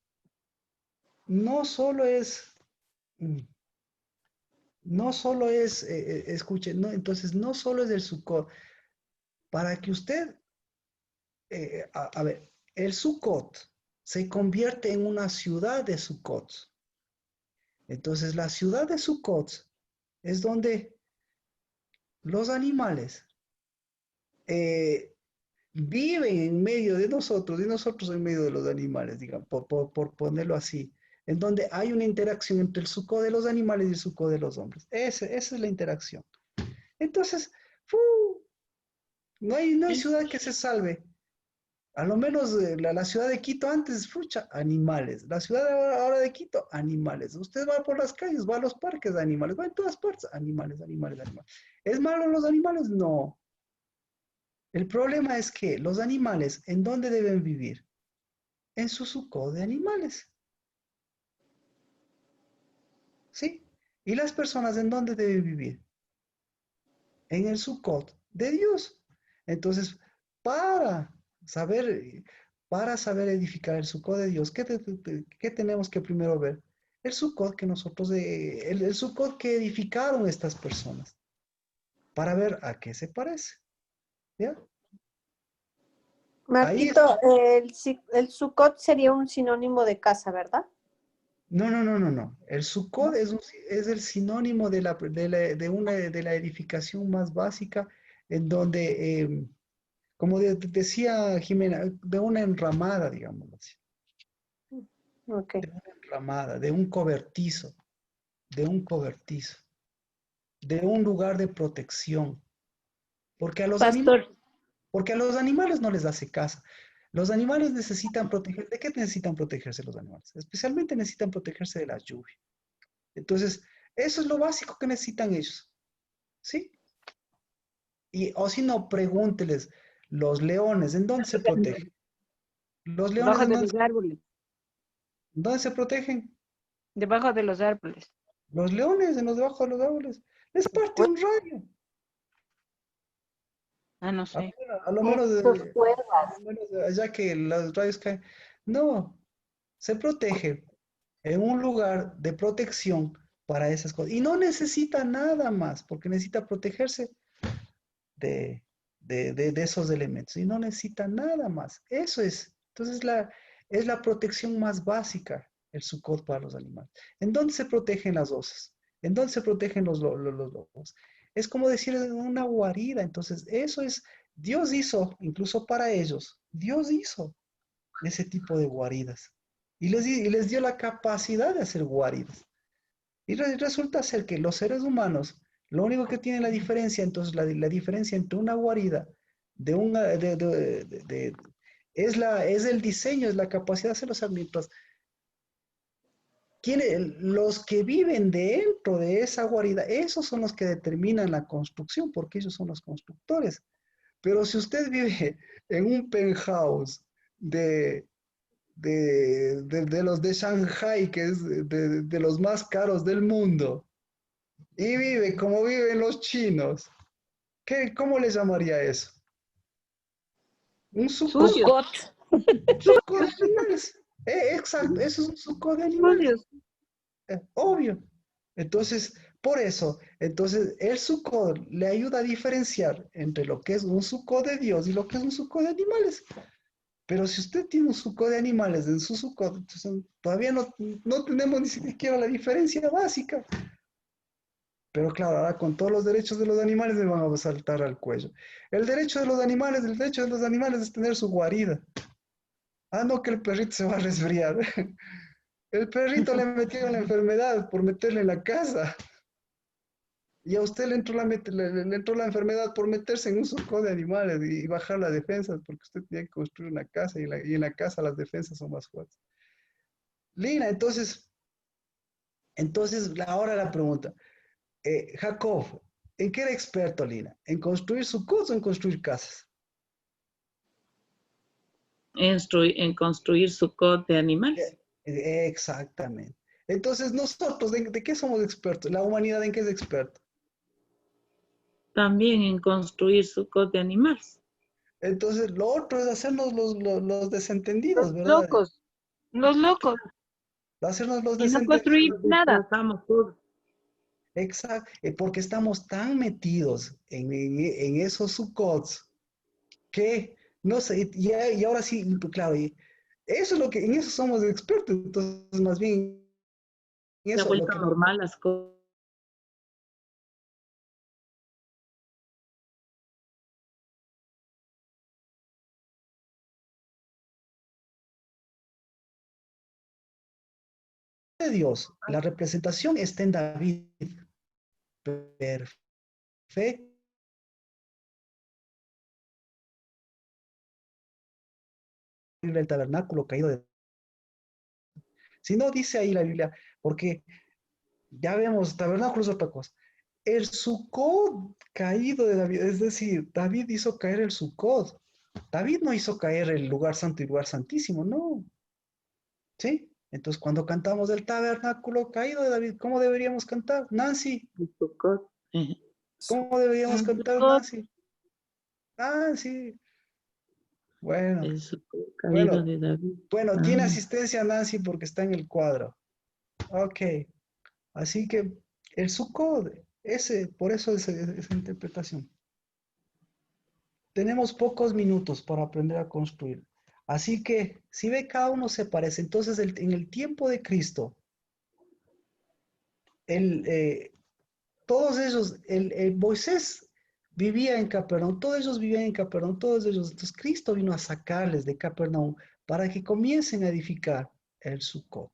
A: no solo es, escuche, no, entonces no solo es el Sukkot. Para que usted, a ver, el Sukkot se convierte en una ciudad de Sukkot. Entonces, la ciudad de Sukkot es donde los animales viven en medio de nosotros y nosotros en medio de los animales, digamos, por ponerlo así, en donde hay una interacción entre el Sukkot de los animales y el Sukkot de los hombres. Esa es la interacción. Entonces, no hay ciudad que se salve. A lo menos la ciudad de Quito antes, fucha, animales. La ciudad ahora de Quito, animales. Usted va por las calles, va a los parques, animales. Va en todas partes, animales, animales, animales. ¿Es malo los animales? No. El problema es que los animales, ¿en dónde deben vivir? En su Sukkot de animales. ¿Sí? ¿Y las personas en dónde deben vivir? En el Sukkot de Dios. Entonces, para saber, para saber edificar el Sukkot de Dios, ¿qué tenemos que primero ver? El Sukkot que nosotros, el Sukkot que edificaron estas personas, para ver a qué se parece. ¿Ya? Ahí es.
C: Marquito, el Sukkot sería un sinónimo de casa, ¿verdad?
A: No. El Sukkot es el sinónimo de la edificación más básica, en donde, como decía Jimena, de una enramada, digamos así.
C: Ok.
A: De una enramada, de un cobertizo, de un lugar de protección. Porque a los
D: Pastor,
A: animales no les hace casa. Los animales necesitan proteger. ¿De qué necesitan protegerse los animales? Especialmente necesitan protegerse de la lluvia. Entonces, eso es lo básico que necesitan ellos. ¿Sí? O si no, pregúnteles, los leones, ¿en dónde se protegen? Los leones,
B: Debajo de los árboles.
A: ¿dónde se protegen?
B: Debajo de los árboles.
A: Los leones, debajo de los árboles. Les parte un rayo.
B: Ah, no sé.
A: A lo menos,
C: Sus cuerdas.
A: allá que los rayos caen. No, se protege en un lugar de protección para esas cosas. Y no necesita nada más, porque necesita protegerse de esos elementos. Y no necesita nada más. Eso es. Entonces, es la protección más básica, el Sukkot para los animales. ¿En dónde se protegen las osas? ¿En dónde se protegen los lobos? Es como decir una guarida. Entonces, eso es, Dios hizo, incluso para ellos, Dios hizo ese tipo de guaridas. Y les dio la capacidad de hacer guaridas. Y resulta ser que los seres humanos, lo único que tiene la diferencia, entonces la diferencia entre una guarida es el diseño, es la capacidad de hacer los mientras los que viven dentro de esa guarida, esos son los que determinan la construcción, porque ellos son los constructores. Pero si usted vive en un penthouse de los de Shanghai, que es de los más caros del mundo, y vive como viven los chinos, ¿cómo le llamaría eso? Un Sukkot.
B: Sucios.
A: Sukkot de animales. Exacto, eso es un Sukkot de animales.
B: Sucios.
A: Obvio. Entonces, por eso, entonces el Sukkot le ayuda a diferenciar entre lo que es un Sukkot de Dios y lo que es un Sukkot de animales. Pero si usted tiene un Sukkot de animales en su Sukkot, entonces todavía no tenemos ni siquiera la diferencia básica. Pero claro, ahora con todos los derechos de los animales me van a saltar al cuello. El derecho de los animales es tener su guarida. Ah, no, que el perrito se va a resfriar. El perrito le metieron la enfermedad por meterle en la casa. Y a usted le entró la enfermedad por meterse en un Sukkot de animales y bajar las defensas, porque usted tiene que construir una casa y en la casa las defensas son más fuertes. Lina, entonces ahora la pregunta. Jacob, ¿en qué era experto, Lina? ¿En construir sucos o en construir casas?
G: En construir Sukkot de animales.
A: Exactamente. Entonces, nosotros, ¿de qué somos expertos? ¿La humanidad en qué es experta?
G: También en construir Sukkot de animales.
A: Entonces, lo otro es hacernos los desentendidos,
B: Los
A: ¿verdad?
B: locos. Los locos.
A: Hacernos los
B: Y no construir
A: desentendidos.
B: nada.
G: Disfrazamos todo.
A: Exacto. Porque estamos tan metidos en esos sucots que, no sé, y ahora sí, claro, y eso es lo que, en eso somos expertos. Entonces, más bien, en
G: Se ha
A: eso, lo
G: vuelto
A: que
G: normal las cosas.
A: de Dios, la representación está en David. Perfecto. El tabernáculo caído de... Si no dice ahí la Biblia, porque ya vemos, tabernáculo es otra cosa. El Sucot caído de David, es decir, David hizo caer el Sucot. David no hizo caer el lugar santo y lugar santísimo, no. ¿Sí? Entonces, cuando cantamos el tabernáculo caído de David, ¿cómo deberíamos cantar? Nancy,
G: El Sukkot.
A: ¿cómo deberíamos cantar,
B: Sukkot.
A: Nancy? Nancy. Bueno,
G: El Sukkot caído
A: bueno,
G: de David.
A: bueno,
G: Ah,
A: tiene asistencia Nancy porque está en el cuadro. Ok, así que el Sukkot, por eso esa interpretación. Tenemos pocos minutos para aprender a construir. Así que, si ve, cada uno se parece. Entonces, en el tiempo de Cristo, el, todos ellos, el Moisés vivía en Capernaum, todos ellos vivían en Capernaum, todos ellos. Entonces, Cristo vino a sacarles de Capernaum para que comiencen a edificar el Sukkot.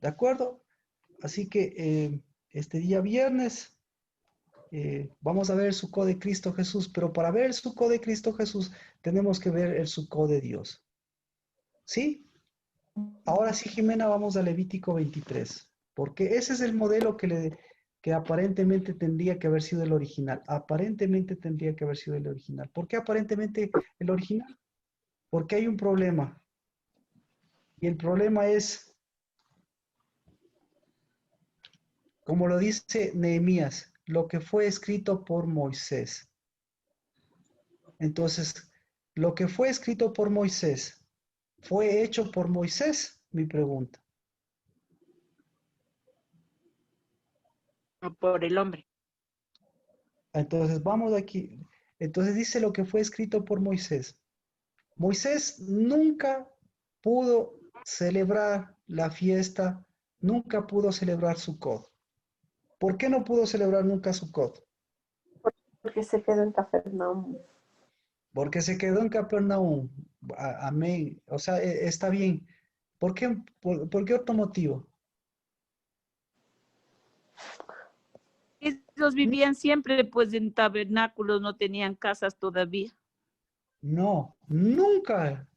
A: ¿De acuerdo? Así que este día viernes vamos a ver el Sukkot de Cristo Jesús, pero para ver el Sukkot de Cristo Jesús tenemos que ver el Sukkot de Dios. ¿Sí? Ahora sí, Jimena, vamos a Levítico 23, porque ese es el modelo que aparentemente tendría que haber sido el original. Aparentemente tendría que haber sido el original. ¿Por qué aparentemente el original? Porque hay un problema. Y el problema es, como lo dice Nehemías, lo que fue escrito por Moisés. Entonces, lo que fue escrito por Moisés, ¿fue hecho por Moisés? Mi pregunta.
B: O por el hombre.
A: Entonces, vamos aquí. Entonces dice lo que fue escrito por Moisés. Moisés nunca pudo celebrar la fiesta, nunca pudo celebrar Sukkot. ¿Por qué no pudo celebrar nunca Sukkot?
C: Porque se quedó en Capernaum.
A: Porque se quedó en Capernaum. Amén. O sea, está bien. ¿Por qué, por qué otro motivo?
D: Ellos vivían siempre pues en tabernáculos, no tenían casas todavía.
A: No, nunca.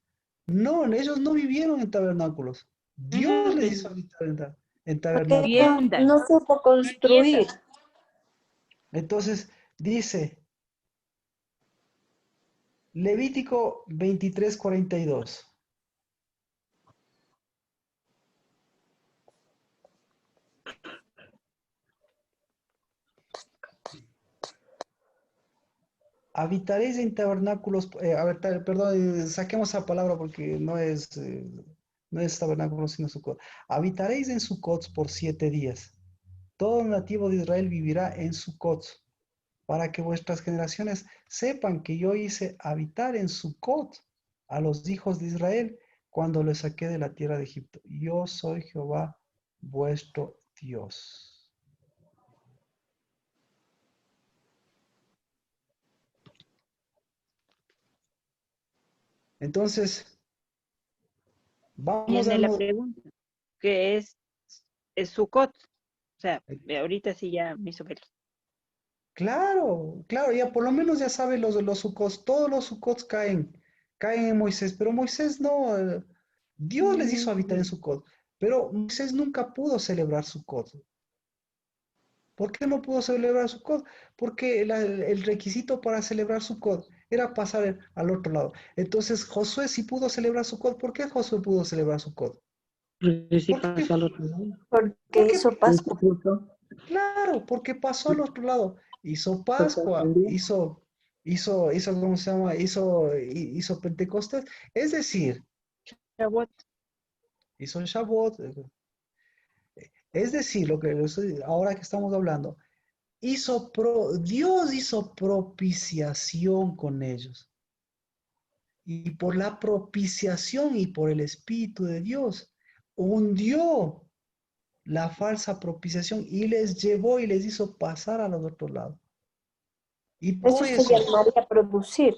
A: No, ellos no vivieron en tabernáculos. Dios les hizo habitar en tabernáculos.
D: Tiendas.
C: No supo construir.
A: Entonces, dice Levítico 23:42. Habitaréis en tabernáculos, a ver, perdón, saquemos esa palabra porque no es tabernáculo, sino Sucot. Habitaréis en Sucot por 7 días. Todo nativo de Israel vivirá en Sucot, para que vuestras generaciones sepan que yo hice habitar en Sucot a los hijos de Israel cuando los saqué de la tierra de Egipto. Yo soy Jehová, vuestro Dios. Entonces, vamos
B: Viene
A: al
B: la
A: modo.
B: pregunta, que es Sukkot. O sea, ahorita sí ya me hizo ver.
A: Claro, claro, ya por lo menos ya sabe los Sucots, todos los Sucots caen en Moisés, pero Moisés Dios les hizo habitar en Sucot, pero Moisés nunca pudo celebrar Sucot. ¿Por qué no pudo celebrar Sucot? Porque el requisito para celebrar Sucot era pasar al otro lado. Entonces Josué sí pudo celebrar Sucot. ¿Por qué Josué pudo celebrar Sucot?
G: Porque sí
A: ¿Por qué?
G: pasó al otro lado.
C: Porque
A: Porque,
C: hizo Pascua.
A: claro, porque pasó al otro lado. Hizo Pascua,
G: Sorprendió.
A: ¿cómo se llama? Hizo Pentecostés. Es decir,
B: Shavuot.
A: hizo el Shavuot. Es decir, ahora que estamos hablando, Dios hizo propiciación con ellos. Y por la propiciación y por el Espíritu de Dios, hundió la falsa propiciación y les llevó y les hizo pasar al otro lado. Y por
C: Eso se
A: eso,
C: llamaría producir.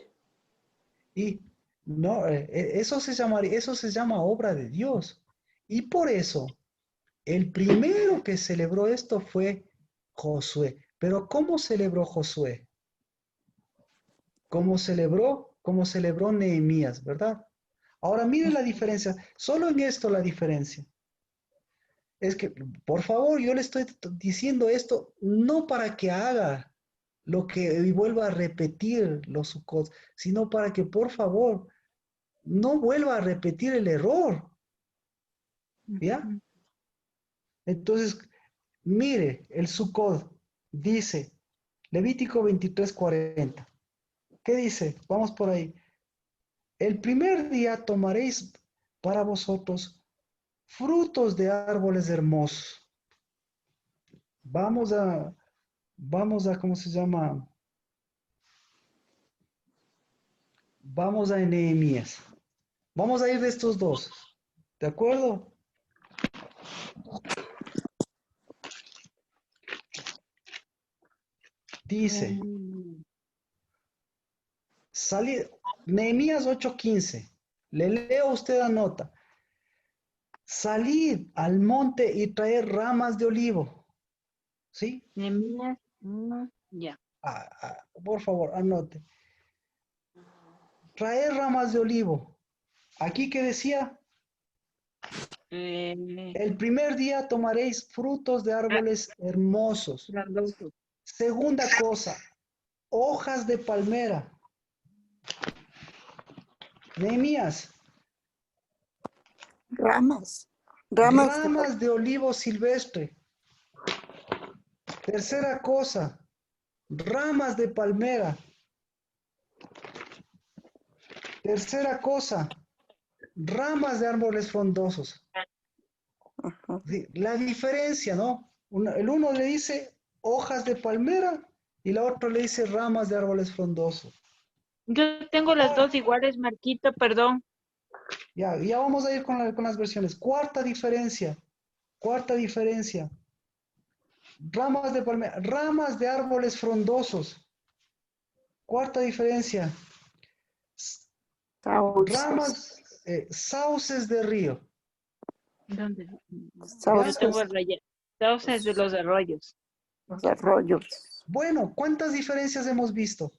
A: y no, eso se llama obra de Dios. Y por eso, el primero que celebró esto fue Josué. Pero ¿cómo celebró Josué? Como celebró Nehemías, ¿verdad? Ahora miren la diferencia, solo en esto la diferencia. Es que, por favor, yo le estoy diciendo esto no para que haga lo que y vuelva a repetir los Sukkot, sino para que, por favor, no vuelva a repetir el error. ¿Ya? Entonces, mire, el Sukkot dice, Levítico 23:40. ¿Qué dice? Vamos por ahí. El primer día tomaréis para vosotros frutos de árboles hermosos. Vamos a, ¿cómo se llama? Vamos a Nehemías. Vamos a ir de estos dos. ¿De acuerdo? Dice, Nehemías 8:15. Le leo a usted la nota. Salid al monte y traer ramas de olivo. ¿Sí?
D: Nehemías 1, ya.
A: Por favor, anote. Traer ramas de olivo. Aquí que decía, el primer día tomaréis frutos de árboles hermosos.
D: Frondoso.
A: Segunda cosa, hojas de palmera. Nehemías,
H: Ramas.
A: ramas de olivo silvestre. Tercera cosa, ramas de palmera. Tercera cosa, ramas de árboles frondosos.
H: Ajá.
A: La diferencia, ¿no? El uno le dice hojas de palmera y la otra le dice ramas de árboles frondosos.
B: Yo tengo las dos iguales, Marquito, perdón.
A: Ya vamos a ir con las versiones. Cuarta diferencia. Ramas de palmera, ramas de árboles frondosos. Cuarta diferencia. Ramas, sauces de río.
B: ¿Dónde?
H: Sauces.
B: Yo tengo sauces de los arroyos.
H: Los arroyos.
A: Bueno, ¿cuántas diferencias hemos visto?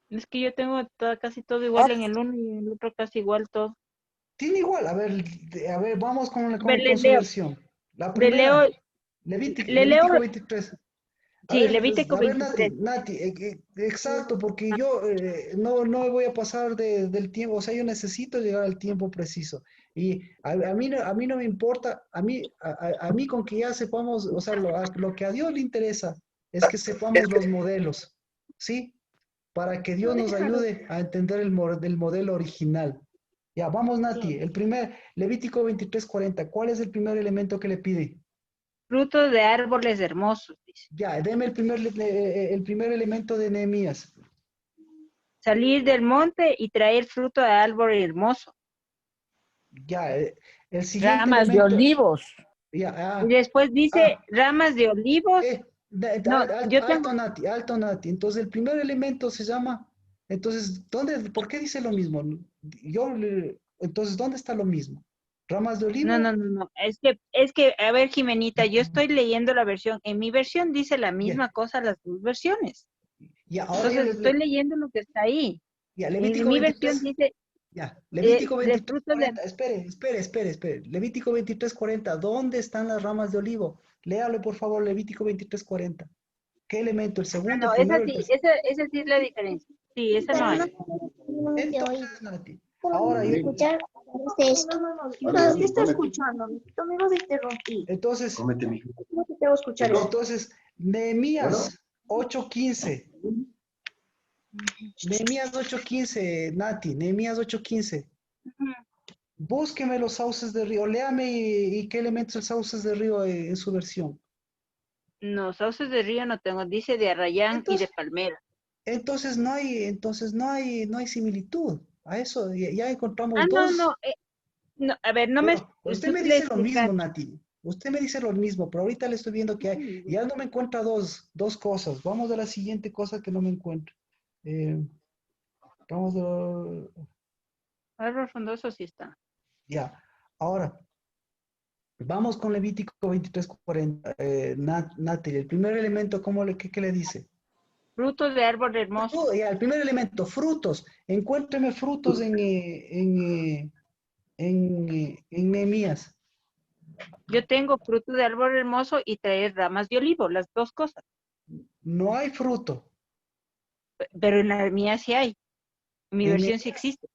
B: Es que yo tengo casi todo igual en el uno y en el otro casi igual todo.
A: Tiene igual. A ver, vamos con
B: Le
A: su
B: leo.
A: versión. La primera, Levítico
B: Le leo.
A: 23.
B: Sí, Levítico 23.
A: Nati, exacto, porque yo no voy a pasar del tiempo, o sea, yo necesito llegar al tiempo preciso. Y a mí no me importa, a mí con que ya sepamos, o sea, lo que a Dios le interesa es que sepamos los modelos, ¿sí? Para que Dios nos ayude a entender el modelo original. Ya, vamos, Nati, el primer, Levítico 23:40, ¿cuál es el primer elemento que le pide?
B: Frutos de árboles hermosos, dice.
A: Ya, deme el primer elemento de Nehemías.
B: Salir del monte y traer fruto de árbol hermoso.
A: Ya, el siguiente
D: Ramas de
A: elemento.
D: olivos.
A: Ya,
B: Y después dice ramas de olivos. No, yo tengo.
A: Alto Nati. Entonces, el primer elemento se llama. Entonces, ¿por qué dice lo mismo? Entonces, ¿dónde está lo mismo? ¿Ramas de olivo?
B: No. Es que, a ver, Jimenita, yo estoy leyendo la versión. En mi versión dice la misma cosa las dos versiones.
A: Ya, ahora
B: Entonces, estoy leyendo lo que está ahí.
A: ya,
B: En
A: Levítico
B: mi
A: 23.
B: versión dice
A: Ya, Levítico
B: de
A: 23,
B: frutos de...
A: 40. Espere. Levítico 23, 40. ¿Dónde están las ramas de olivo? Léale, por favor, Levítico 23, 40. ¿Qué elemento? ¿El segundo,
B: No,
A: el
B: esa
A: primero, el
B: sí,
A: tercero?
B: esa sí es la diferencia. Sí, esa no hay.
A: Entonces, Nati, ahora yo...
I: escuchar esto. ¿Qué está escuchando? No me vas a interrumpir.
A: Entonces,
I: No te tengo que escuchar esto.
A: entonces, Nehemías 8:15. Nehemías 8:15, Nati, Nehemías 8:15. Búsqueme los sauces de río. Léame y qué elementos el sauces de río en su versión.
B: No, sauces de río no tengo, dice de arrayán y de
A: Entonces,
B: palmera.
A: entonces no hay similitud. A eso ya encontramos
B: No,
A: dos.
B: no, a ver, no me,
A: Pero usted
B: tú
A: me
B: te le
A: dice lo mismo,
B: explicaste.
A: Nati. Usted me dice lo mismo, pero ahorita le estoy viendo que hay, ya no me encuentra dos cosas. Vamos a la siguiente cosa que no me encuentro. Vamos a...
B: Árbol frondoso sí está.
A: Ya. Ahora, vamos con Levítico 23:40. Nati, el primer elemento, ¿qué le dice?
B: Frutos de árbol hermoso.
A: Ya, el primer elemento, frutos. Encuéntreme frutos en Nehemías.
B: Yo tengo fruto de árbol hermoso y traer ramas de olivo, las dos cosas.
A: No hay fruto.
B: Pero en la mía sí hay. En mi
A: En
B: versión sí existe.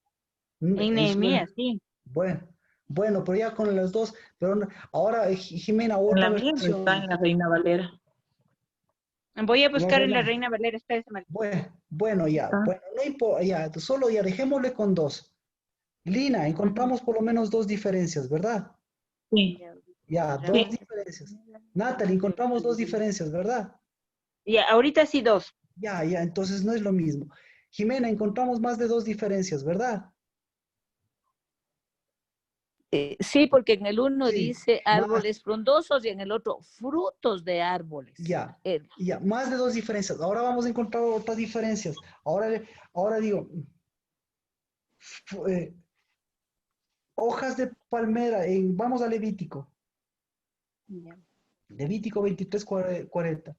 B: En
A: Es
B: Nehemías, sí.
A: bueno, pero ya con las dos. Pero ahora, Jimena,
G: En
A: otra
G: la mía no está
A: versión.
G: en la Reina Valera.
B: Voy a
A: No,
B: buscar en la
A: bueno,
B: Reina Valera, espérese, María.
A: bueno, ya.
G: Ah,
A: Bueno, no importa, ya. Solo ya, dejémosle con dos. Lina,
B: Ujú.
A: encontramos por lo menos dos diferencias, ¿verdad?
G: sí,
A: Ya, dos
G: sí.
A: diferencias. Natalie, encontramos dos diferencias, ¿verdad?
B: Ya, ahorita sí dos.
A: Ya, entonces no es lo mismo. Jimena, encontramos más de dos diferencias, ¿verdad?
D: Sí, porque en el uno
A: Sí,
D: dice
A: más,
D: árboles frondosos y en el otro frutos de árboles.
A: más de dos diferencias. Ahora vamos a encontrar otras diferencias. Ahora digo, hojas de palmera, vamos a Levítico.
B: Ya.
A: Levítico 23:40.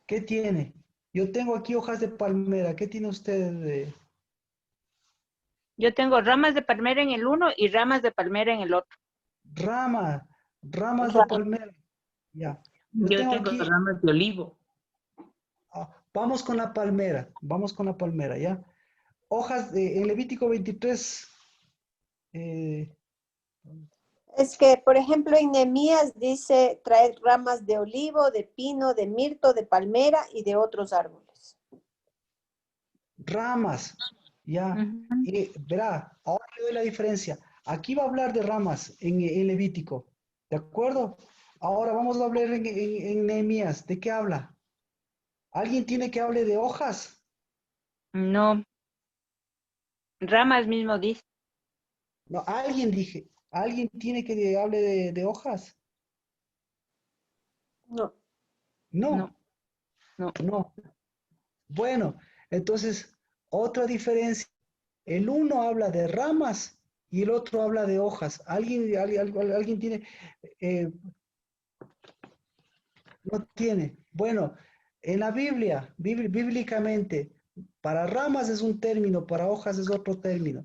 A: ¿Qué tiene? Yo tengo aquí hojas de palmera. ¿Qué tiene usted?
B: Yo tengo ramas de palmera en el uno y ramas de palmera en el otro.
A: Ramas de palmera. Ya. Yo
G: Yo
A: tengo
G: tengo
A: aquí,
G: ramas de olivo.
A: vamos con la palmera, ¿ya? En Levítico 23,
C: Es que, por ejemplo, en Nehemías dice traer ramas de olivo, de pino, de mirto, de palmera y de otros árboles.
A: ramas, ¿ya?
B: Ujú.
A: Verá, ahora le doy la diferencia. Aquí va a hablar de ramas en Levítico, ¿de acuerdo? Ahora vamos a hablar en Nehemías. ¿De qué habla? ¿Alguien tiene que hable de hojas?
B: No, ramas mismo dice.
A: No, alguien tiene que hable de hojas.
C: No.
B: No,
A: No,
B: no.
A: no. Bueno, entonces, otra diferencia. El uno habla de ramas y el otro habla de hojas. ¿Alguien tiene? eh, no tiene. Bueno, en la Biblia, bíblicamente, para ramas es un término, para hojas es otro término.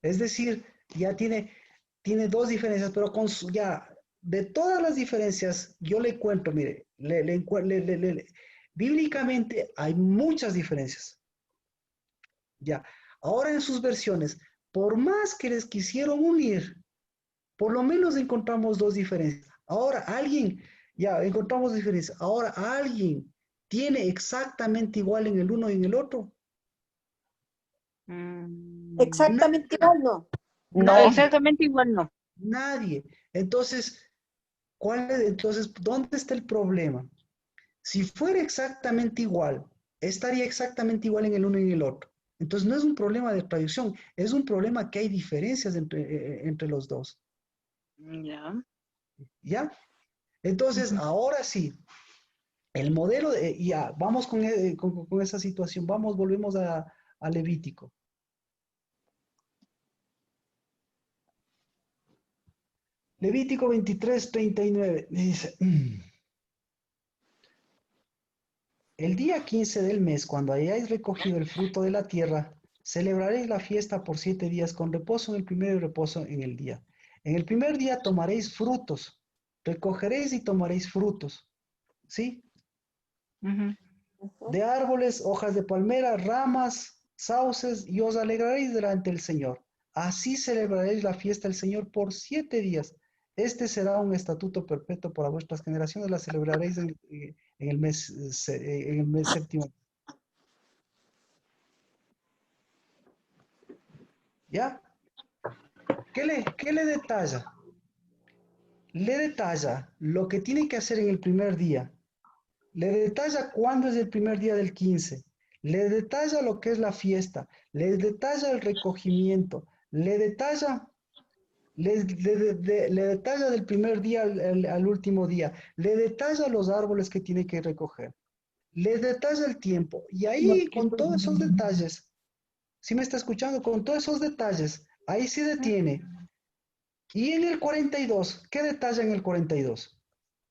A: Es decir, ya tiene dos diferencias, pero ya, de todas las diferencias, yo le cuento, mire, bíblicamente hay muchas diferencias. Ya, ahora en sus versiones, por más que les quisieron unir, por lo menos encontramos dos diferencias. Ahora ya encontramos diferencias. Ahora alguien tiene exactamente igual en el uno y en el otro.
C: Exactamente igual, no.
D: No,
B: Exactamente igual no.
A: Nadie. Entonces, ¿dónde está el problema? Si fuera exactamente igual, estaría exactamente igual en el uno y en el otro. Entonces no es un problema de traducción, es un problema que hay diferencias entre los dos.
B: Ya.
A: ¿Ya? Entonces, ahora sí, el modelo, ya, vamos con esa situación, volvemos a Levítico. Levítico 23:39, dice, el día 15 del mes, cuando hayáis recogido el fruto de la tierra, Celebraréis la fiesta por 7 días con reposo en el primero y reposo en el día. En el primer día tomaréis frutos, recogeréis y tomaréis frutos, ¿sí? De árboles, hojas de palmera, ramas, sauces, y os alegraréis delante del Señor. Así celebraréis la fiesta del Señor por 7 días. Este será un estatuto perpetuo para vuestras generaciones, la celebraréis en el mes séptimo. ¿Ya? ¿Qué le detalla? Le detalla lo que tiene que hacer en el primer día. Le detalla cuándo es el primer día del 15. Le detalla lo que es la fiesta. Le detalla el recogimiento. Le detalla del primer día al último día. Le detalla los árboles que tiene que recoger. Le detalla el tiempo. Y ahí, con todos esos detalles, si me está escuchando, con todos esos detalles, ahí se detiene. Y en el 42, ¿qué detalla en el 42?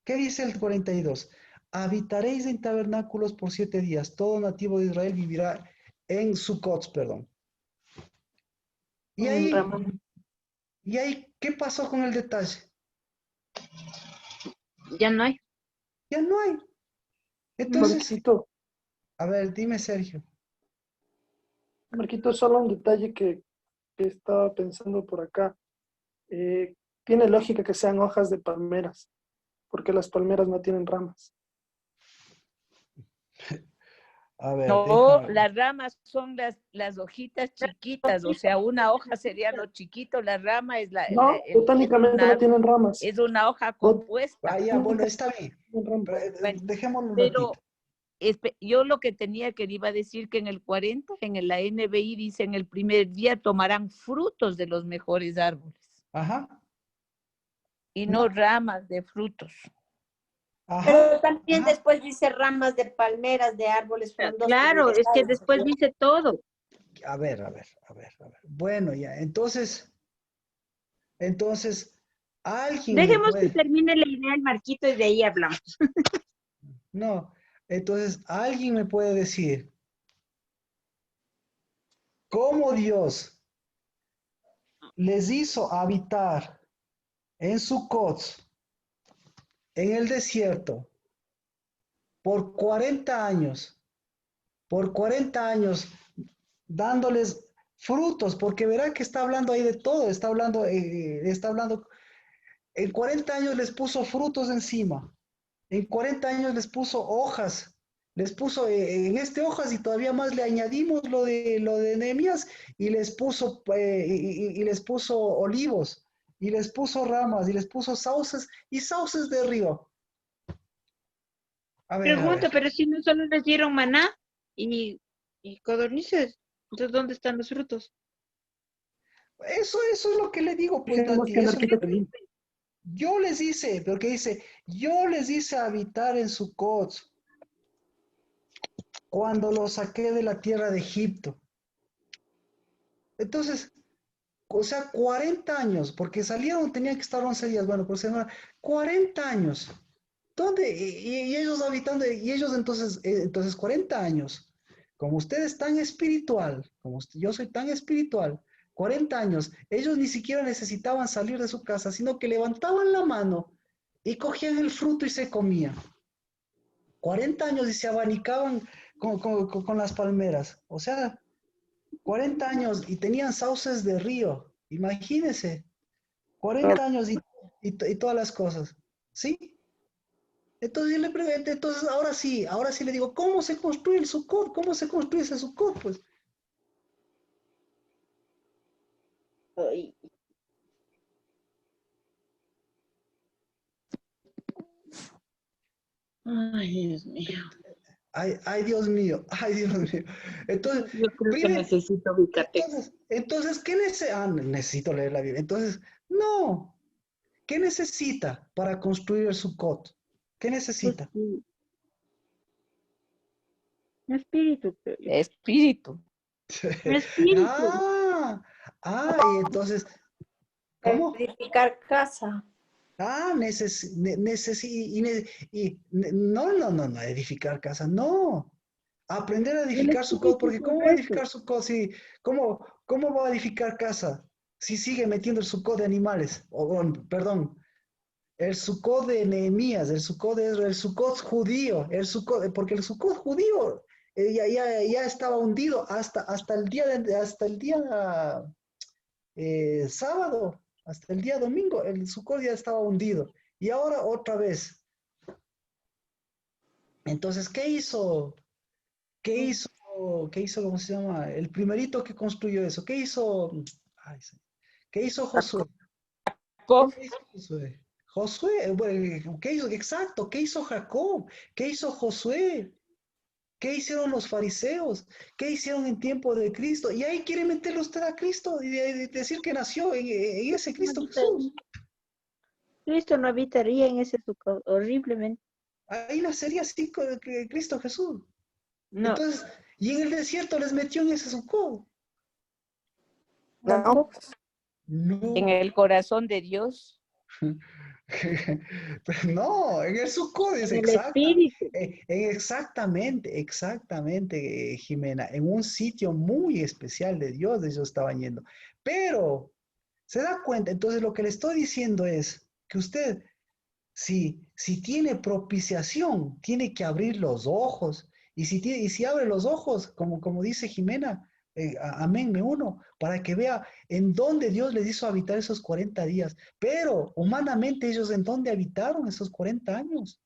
A: ¿Qué dice el 42? Habitaréis en tabernáculos por 7 días. Todo nativo de Israel vivirá en Sukkot, perdón. Y ahí, ¿qué pasó con el detalle?
B: Ya no hay.
A: Ya no hay. Entonces,
F: Marquito,
A: a ver, dime, Sergio.
F: solo un detalle que estaba pensando por acá. Tiene lógica que sean hojas de palmeras, porque las palmeras no tienen ramas.
A: A ver,
D: No,
A: déjame.
D: las ramas son las hojitas chiquitas, o sea, una hoja sería lo chiquito, la rama es
F: No, botánicamente no tienen ramas.
D: es una hoja compuesta.
A: Ah, ya, bueno, está bien.
F: Bueno,
A: Dejémoslo un
D: Pero
A: ratito.
D: yo lo que iba a decir que en el 40, en la NBI dice, en el primer día tomarán frutos de los mejores árboles.
A: Ajá.
D: Y no ramas de frutos.
A: Ajá.
C: Pero también
A: Ajá.
C: después dice ramas de palmeras, de árboles frondosos.
B: Claro, es que después dice todo.
A: A ver. Bueno, ya, entonces, alguien me
B: Dejemos que
A: puede...
B: termine la idea el Marquito y de ahí hablamos.
A: No, entonces, alguien me puede decir, ¿cómo Dios les hizo habitar en Sucot, en el desierto, por 40 años, dándoles frutos, porque verá que está hablando ahí de todo, está hablando, en 40 años les puso frutos encima, en 40 años les puso hojas, les puso hojas y todavía más le añadimos lo de Nehemías y les puso olivos y les puso ramas y les puso sauces y sauces de río. A ver.
B: Pregunta, pero si no solo les dieron maná y codornices, entonces ¿dónde están los frutos?
A: Eso es lo que le digo, pues,
F: dejemos
A: Nati,
F: que Marquito termine.
A: yo les hice habitar en Sucot cuando los saqué de la tierra de Egipto. Entonces, o sea, 40 años, porque salieron, tenían que estar 11 días, bueno, por semana, 40 años. ¿Dónde? Y ellos habitando, y ellos entonces 40 años. Como usted es tan espiritual, yo soy tan espiritual, 40 años, ellos ni siquiera necesitaban salir de su casa, sino que levantaban la mano y cogían el fruto y se comían. 40 años y se abanicaban con las palmeras. O sea, 40 años y tenían sauces de río. Imagínense, 40 años y todas las cosas. ¿Sí? Entonces yo le pregunté, entonces ahora sí le digo, ¿cómo se construye el Sukkot? ¿Cómo se construye ese Sukkot? Pues
B: Ay. Ay, Dios mío.
A: ay, Dios mío, ay, Dios mío. Entonces,
B: Yo creo que necesito Bicatex.
A: entonces, ¿qué necesito leer la Biblia. Entonces, no. ¿Qué necesita para construir el Sukkot? ¿Qué necesita?
B: Espíritu.
D: Espíritu.
B: Espíritu.
A: Y entonces, ¿cómo?
C: Edificar casa.
A: No, edificar casa, no. Aprender a edificar Sukkot, porque ¿cómo va a edificar Sukkot si, cómo va a edificar casa si sigue metiendo el Sukkot de animales? Perdón, el Sukkot de Nehemías, el Sukkot de Ezra, el Sukkot judío, porque el Sukkot judío ya estaba hundido hasta el día sábado, hasta el día domingo, el Sukkot ya estaba hundido. Y ahora otra vez. Entonces, ¿qué hizo? ¿Cómo se llama? El primerito que construyó eso. ¿Qué hizo? ¿Qué hizo Josué?
D: Jacob.
A: ¿Qué hizo Josué? ¿Qué hizo? Exacto, ¿qué hizo Jacob? ¿Qué hizo Josué? ¿Qué hicieron los fariseos? ¿Qué hicieron en tiempo de Cristo? Y ahí quiere meterle usted a Cristo y decir que nació en ese Cristo Jesús.
B: Cristo no habitaría en ese Sukkot, horriblemente.
A: Ahí nacería así Cristo Jesús.
B: No.
A: Entonces, y en el desierto les metió en ese Sukkot.
H: No,
A: No.
D: En el corazón de Dios.
A: No, en el Sukkot es
B: En el
A: exacto.
B: espíritu.
A: Exactamente, Jimena. En un sitio muy especial de Dios, ellos estaban yendo. Pero, ¿se da cuenta? Entonces, lo que le estoy diciendo es que usted, si tiene propiciación, tiene que abrir los ojos. Y si abre los ojos, como dice Jimena, amén, me uno, para que vea en dónde Dios les hizo habitar esos 40 días. Pero humanamente ellos en dónde habitaron esos 40 años.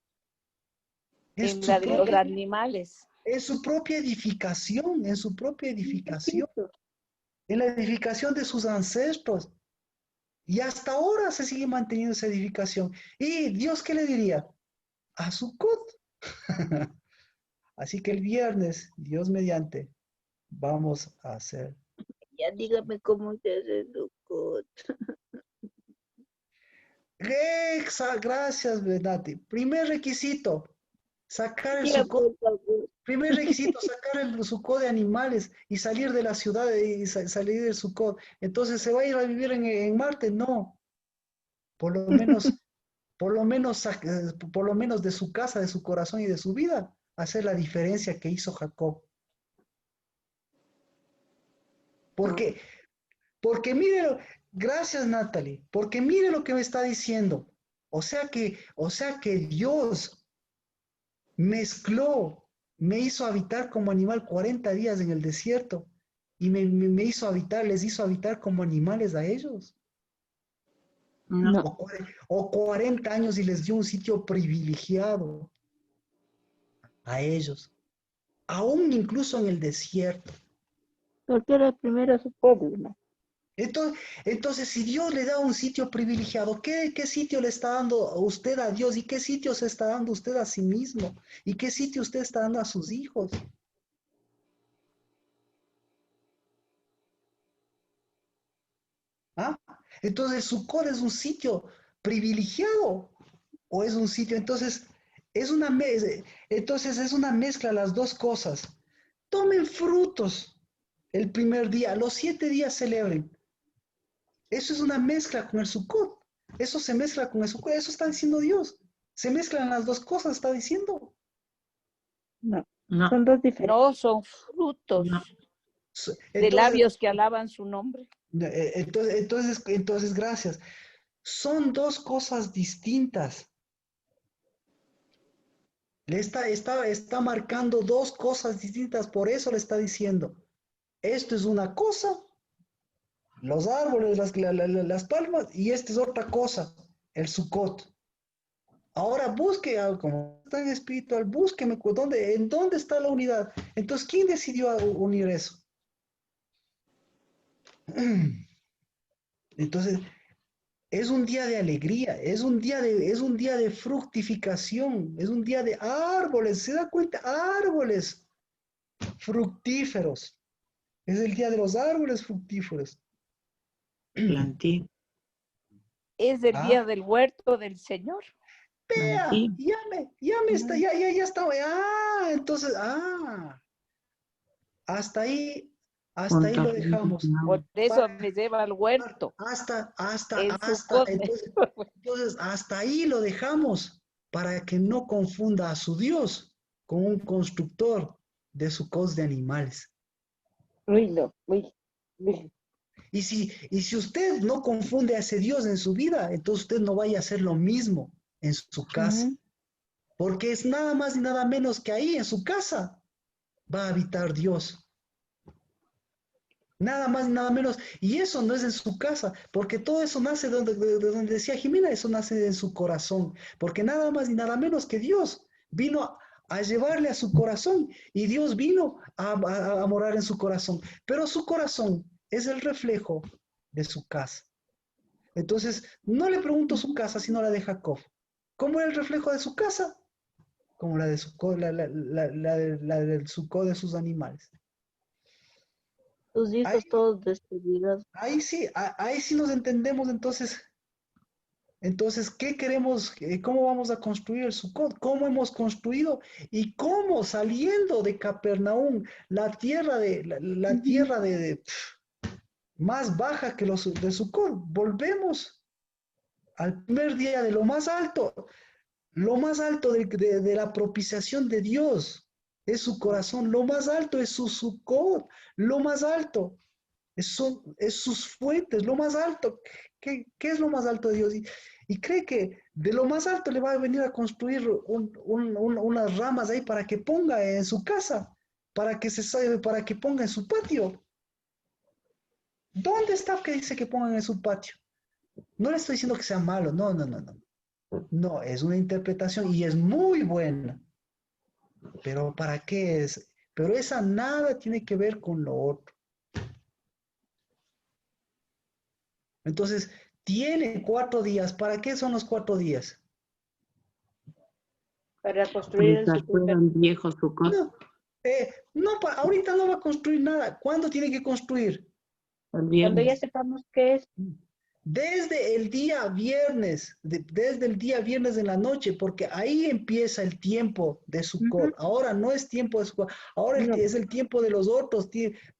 D: En la de los animales.
A: En su propia edificación, en la edificación de sus ancestros. Y hasta ahora se sigue manteniendo esa edificación. ¿Y Dios qué le diría? A Sukkot. Así que el viernes, Dios mediante, vamos a hacer.
B: Ya dígame cómo se hace el Sukkot.
A: Gracias, Benati. Primer requisito, sacar el
B: Ya,
A: Sukkot.
B: por favor.
A: Primer requisito, sacar el Sukkot de animales y salir de la ciudad y salir del Sukkot. Entonces, ¿se va a ir a vivir en Marte? No. Por lo menos de su casa, de su corazón y de su vida, hacer la diferencia que hizo Jacob. Porque mire, gracias Natalie, porque mire lo que me está diciendo. O sea que Dios mezcló, me hizo habitar como animal 40 días en el desierto y me hizo habitar, les hizo habitar como animales a ellos.
G: No.
A: O 40 años y les dio un sitio privilegiado a ellos, aún incluso en el desierto.
B: Porque era primero su pueblo, ¿no?
A: Entonces, si Dios le da un sitio privilegiado, ¿qué sitio le está dando usted a Dios? ¿Y qué sitio se está dando usted a sí mismo? ¿Y qué sitio usted está dando a sus hijos? ¿Ah? Entonces, el Sukkot es un sitio privilegiado o es un sitio, entonces es una mezcla las dos cosas. Tomen frutos el primer día, los 7 días celebren. Eso es una mezcla con el Sukkot. Eso se mezcla con el Sukkot. Eso está diciendo Dios. Se mezclan las dos cosas, está diciendo.
B: No,
G: No.
B: son dos diferentes.
D: No, son frutos de labios que alaban su nombre.
A: Entonces, gracias. Son dos cosas distintas. Le está marcando dos cosas distintas, por eso le está diciendo, esto es una cosa, los árboles, las palmas, y esta es otra cosa, el Sukkot. Ahora busque algo, como tan espiritual, búsqueme en dónde está la unidad. Entonces, ¿quién decidió unir eso? Entonces, es un día de alegría, es un día de fructificación, es un día de árboles, ¿se da cuenta? Árboles fructíferos. Es el día de los árboles fructíferos.
G: Plantín.
D: Es el día del huerto del Señor.
A: Vea, ya está. Entonces, hasta ahí lo dejamos.
D: Por eso me lleva al huerto.
A: Entonces, hasta ahí lo dejamos para que no confunda a su Dios con un constructor de Sukkot de animales.
H: Uy, no, uy.
A: Y si usted no confunde a ese Dios en su vida, entonces usted no vaya a hacer lo mismo en su casa. Porque es nada más y nada menos que ahí en su casa va a habitar Dios. Nada más y nada menos. Y eso no es en su casa, porque todo eso nace de donde decía Jimena, eso nace en su corazón. Porque nada más y nada menos que Dios vino a llevarle a su corazón y Dios vino a morar en su corazón. Pero su corazón es el reflejo de su casa. Entonces, no le pregunto su casa, sino la de Jacob. ¿Cómo era el reflejo de su casa? Como la de Sukkot, la del Sukkot de sus animales.
I: Tus
A: Ahí,
I: hijos todos despedidos.
A: ahí sí nos entendemos entonces, ¿qué queremos? ¿Cómo vamos a construir el Sukkot? ¿Cómo hemos construido? ¿Y cómo saliendo de Capernaum, la tierra más baja que los de Sukkot, volvemos al primer día de lo más alto de la propiciación de Dios es su corazón, lo más alto es su Sukkot, lo más alto es sus fuentes, lo más alto. ¿Qué es lo más alto de Dios? Y cree que de lo más alto le va a venir a construir unas ramas ahí para que ponga en su casa, para que ponga en su patio. ¿Dónde está que dice que pongan en su patio? No le estoy diciendo que sea malo, no. No, es una interpretación y es muy buena. Pero ¿para qué es? Pero esa nada tiene que ver con lo otro. Entonces, tiene 4 días. ¿Para qué son los 4 días?
C: Para construir el
G: Para
C: Sukkot.
G: fueran viejos Sukkot.
A: No, ahorita no va a construir nada. ¿Cuándo tiene que construir?
G: El
C: Cuando ya
G: viernes.
C: sepamos qué es.
A: Desde el día viernes, desde el día viernes en la noche, porque ahí empieza el tiempo de Sukkot. Ahora no es tiempo de Sukkot, ahora es el tiempo de los otros.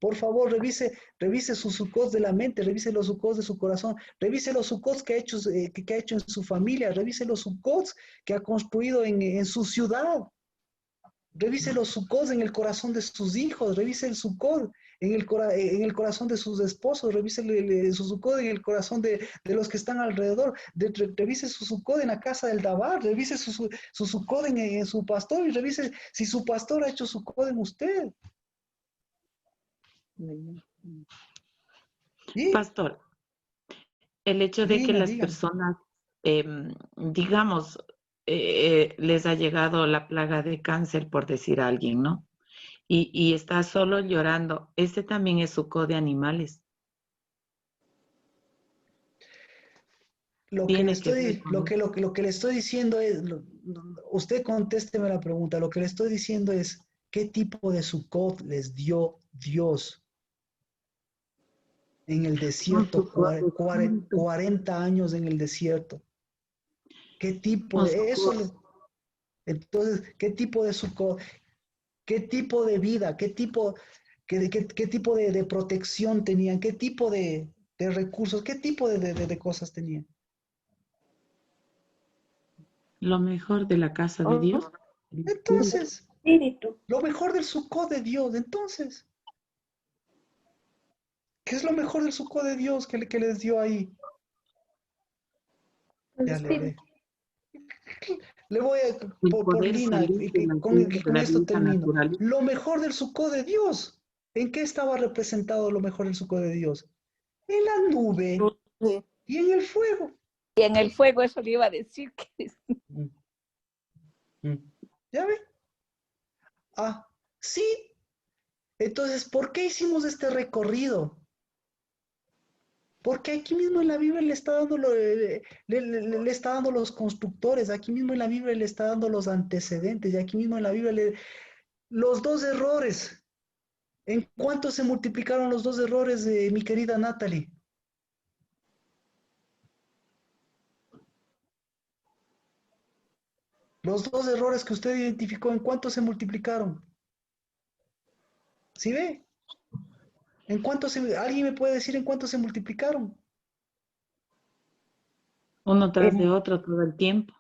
A: Por favor, revise sus Sukkot de la mente, revise los Sukkot de su corazón, revise los Sukkot que ha hecho en su familia, revise los Sukkot que ha construido en su ciudad. Revise los Sukkot en el corazón de sus hijos, revise el Sukkot en el corazón de sus esposos, revise su Sukkot en el corazón de los que están alrededor, revise su Sukkot en la casa del Dabar, revise su Sukkot en su pastor y revise si su pastor ha hecho Sukkot en usted. ¿Sí?
G: Pastor, el hecho de que las
A: Diga.
G: personas, digamos, les ha llegado la plaga de cáncer, por decir a alguien, ¿no? Y está solo llorando. Este también es Sukkot de animales.
A: Lo que le estoy diciendo es, usted contésteme la pregunta, lo que le estoy diciendo es, ¿qué tipo de Sukkot les dio Dios en el desierto, 40 años en el desierto? ¿Qué tipo de eso? Entonces, ¿qué tipo de Sukkot? ¿Qué tipo de vida? ¿Qué tipo de protección tenían? ¿Qué tipo de recursos? ¿Qué tipo de cosas tenían?
G: Lo mejor de la casa de Dios.
A: Entonces,
C: Espíritu.
A: lo mejor del Sukkot de Dios, entonces. ¿Qué es lo mejor del Sukkot de Dios que les dio ahí?
I: El
A: Ya
I: espíritu.
A: le voy a,
G: El
A: por
G: poder
A: Lina,
G: salir de la
A: con
G: de la
A: esto
G: belleza
A: termino.
G: natural.
A: Lo mejor del Sukkot de Dios. ¿En qué estaba representado lo mejor del Sukkot de Dios? En la nube y en el fuego.
D: Y en el fuego, eso le iba a decir.
A: ¿Ya ve? Ah, sí. Entonces, ¿por qué hicimos este recorrido? Porque aquí mismo en la Biblia le está dando, le está dando los constructores, aquí mismo en la Biblia le está dando los antecedentes, y aquí mismo en la Biblia los 2 errores. ¿En cuánto se multiplicaron los 2 errores de mi querida Natalie? Los 2 errores que usted identificó, ¿en cuánto se multiplicaron? ¿Sí ve? ¿Alguien me puede decir en cuánto se multiplicaron?
G: Uno tras de otro todo el tiempo.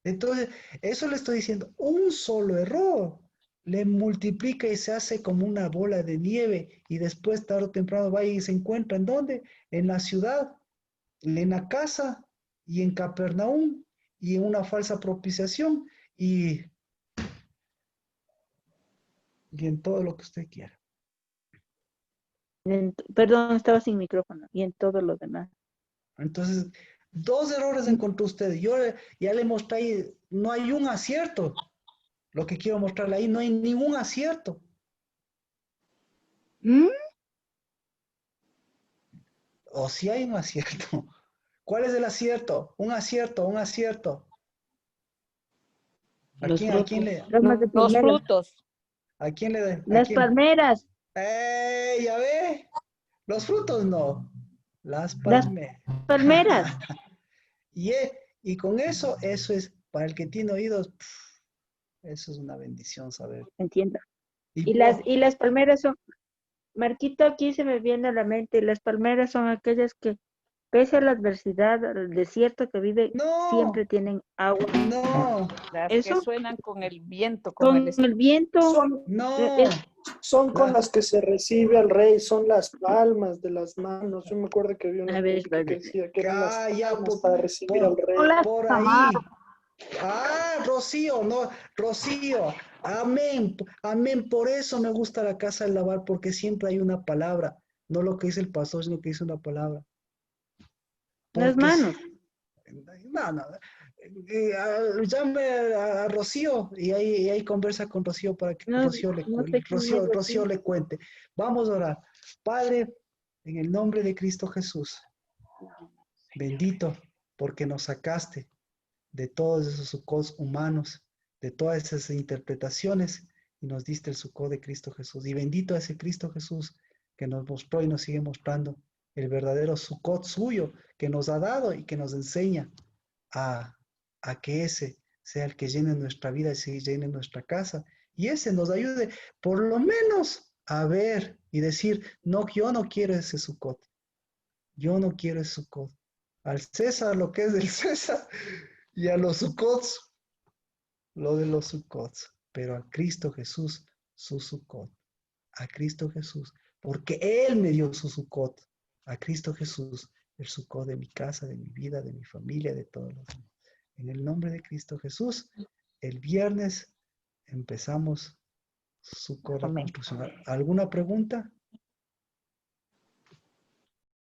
A: Entonces, eso le estoy diciendo, un solo error le multiplica y se hace como una bola de nieve y después tarde o temprano va y se encuentra ¿en dónde? En la ciudad, en la casa y en Capernaum y en una falsa propiciación y en todo lo que usted quiera.
D: Perdón, estaba sin micrófono. Y en todo lo demás.
A: Entonces, 2 errores encontró usted. Yo ya le mostré ahí, no hay un acierto. Lo que quiero mostrarle ahí, no hay ningún acierto. O si hay un acierto. ¿Cuál es el acierto? Un acierto, un acierto. ¿A
G: Los
A: quién
G: frutos.
A: le?
C: Ramas de
D: Los
C: palmera.
D: frutos.
A: ¿A quién le? ¿A
D: Las
A: quién?
D: palmeras.
A: ¿Ya ve? Los frutos no. Las
D: Las
A: palmeras.
D: palmeras.
A: Y con eso es, para el que tiene oídos, eso es una bendición saber.
D: Entiendo.
A: Y
D: Y las palmeras son, Marquito, aquí se me viene a la mente, las palmeras son aquellas que, pese a la adversidad, al desierto que vive,
A: no,
D: siempre tienen agua.
A: no,
E: Las que
D: ¿Eso?
E: suenan con el viento, con
D: Con
E: el
D: el viento.
A: no.
F: Son con
A: La-
F: las que se recibe al rey, son las palmas de las manos. Yo me acuerdo que había una
D: A ver,
F: música que decía que eran las
A: ya,
F: palmas
A: po-
F: para recibir al rey.
A: por ahí. Rocío, no, Rocío, amén, amén. Por eso me gusta la casa del lavar, porque siempre hay una palabra, no lo que dice el pastor, sino que dice una palabra.
D: Las
A: Porque
D: manos.
A: no, llame a Rocío y ahí conversa con Rocío para que
D: No,
A: Rocío
D: no sé quién es
A: Rocío
D: Rocío.
A: le cuente. Vamos a orar. Padre, en el nombre de Cristo Jesús, bendito porque nos sacaste de todos esos sucos humanos, de todas esas interpretaciones y nos diste el sucó de Cristo Jesús. Y bendito a ese Cristo Jesús que nos mostró y nos sigue mostrando el verdadero sucot suyo que nos ha dado y que nos enseña a que ese sea el que llene nuestra vida y se llene nuestra casa. Y ese nos ayude por lo menos a ver y decir, no, yo no quiero ese sucot. Yo no quiero ese sucot. Al César lo que es del César y a los sucots lo de los sucots. Pero a Cristo Jesús su sucot. A Cristo Jesús. Porque Él me dio su sucot. A Cristo Jesús el sucot de mi casa, de mi vida, de mi familia, de todos los demás. En el nombre de Cristo Jesús, el viernes empezamos su
E: Amén.
A: construcción. ¿Alguna pregunta?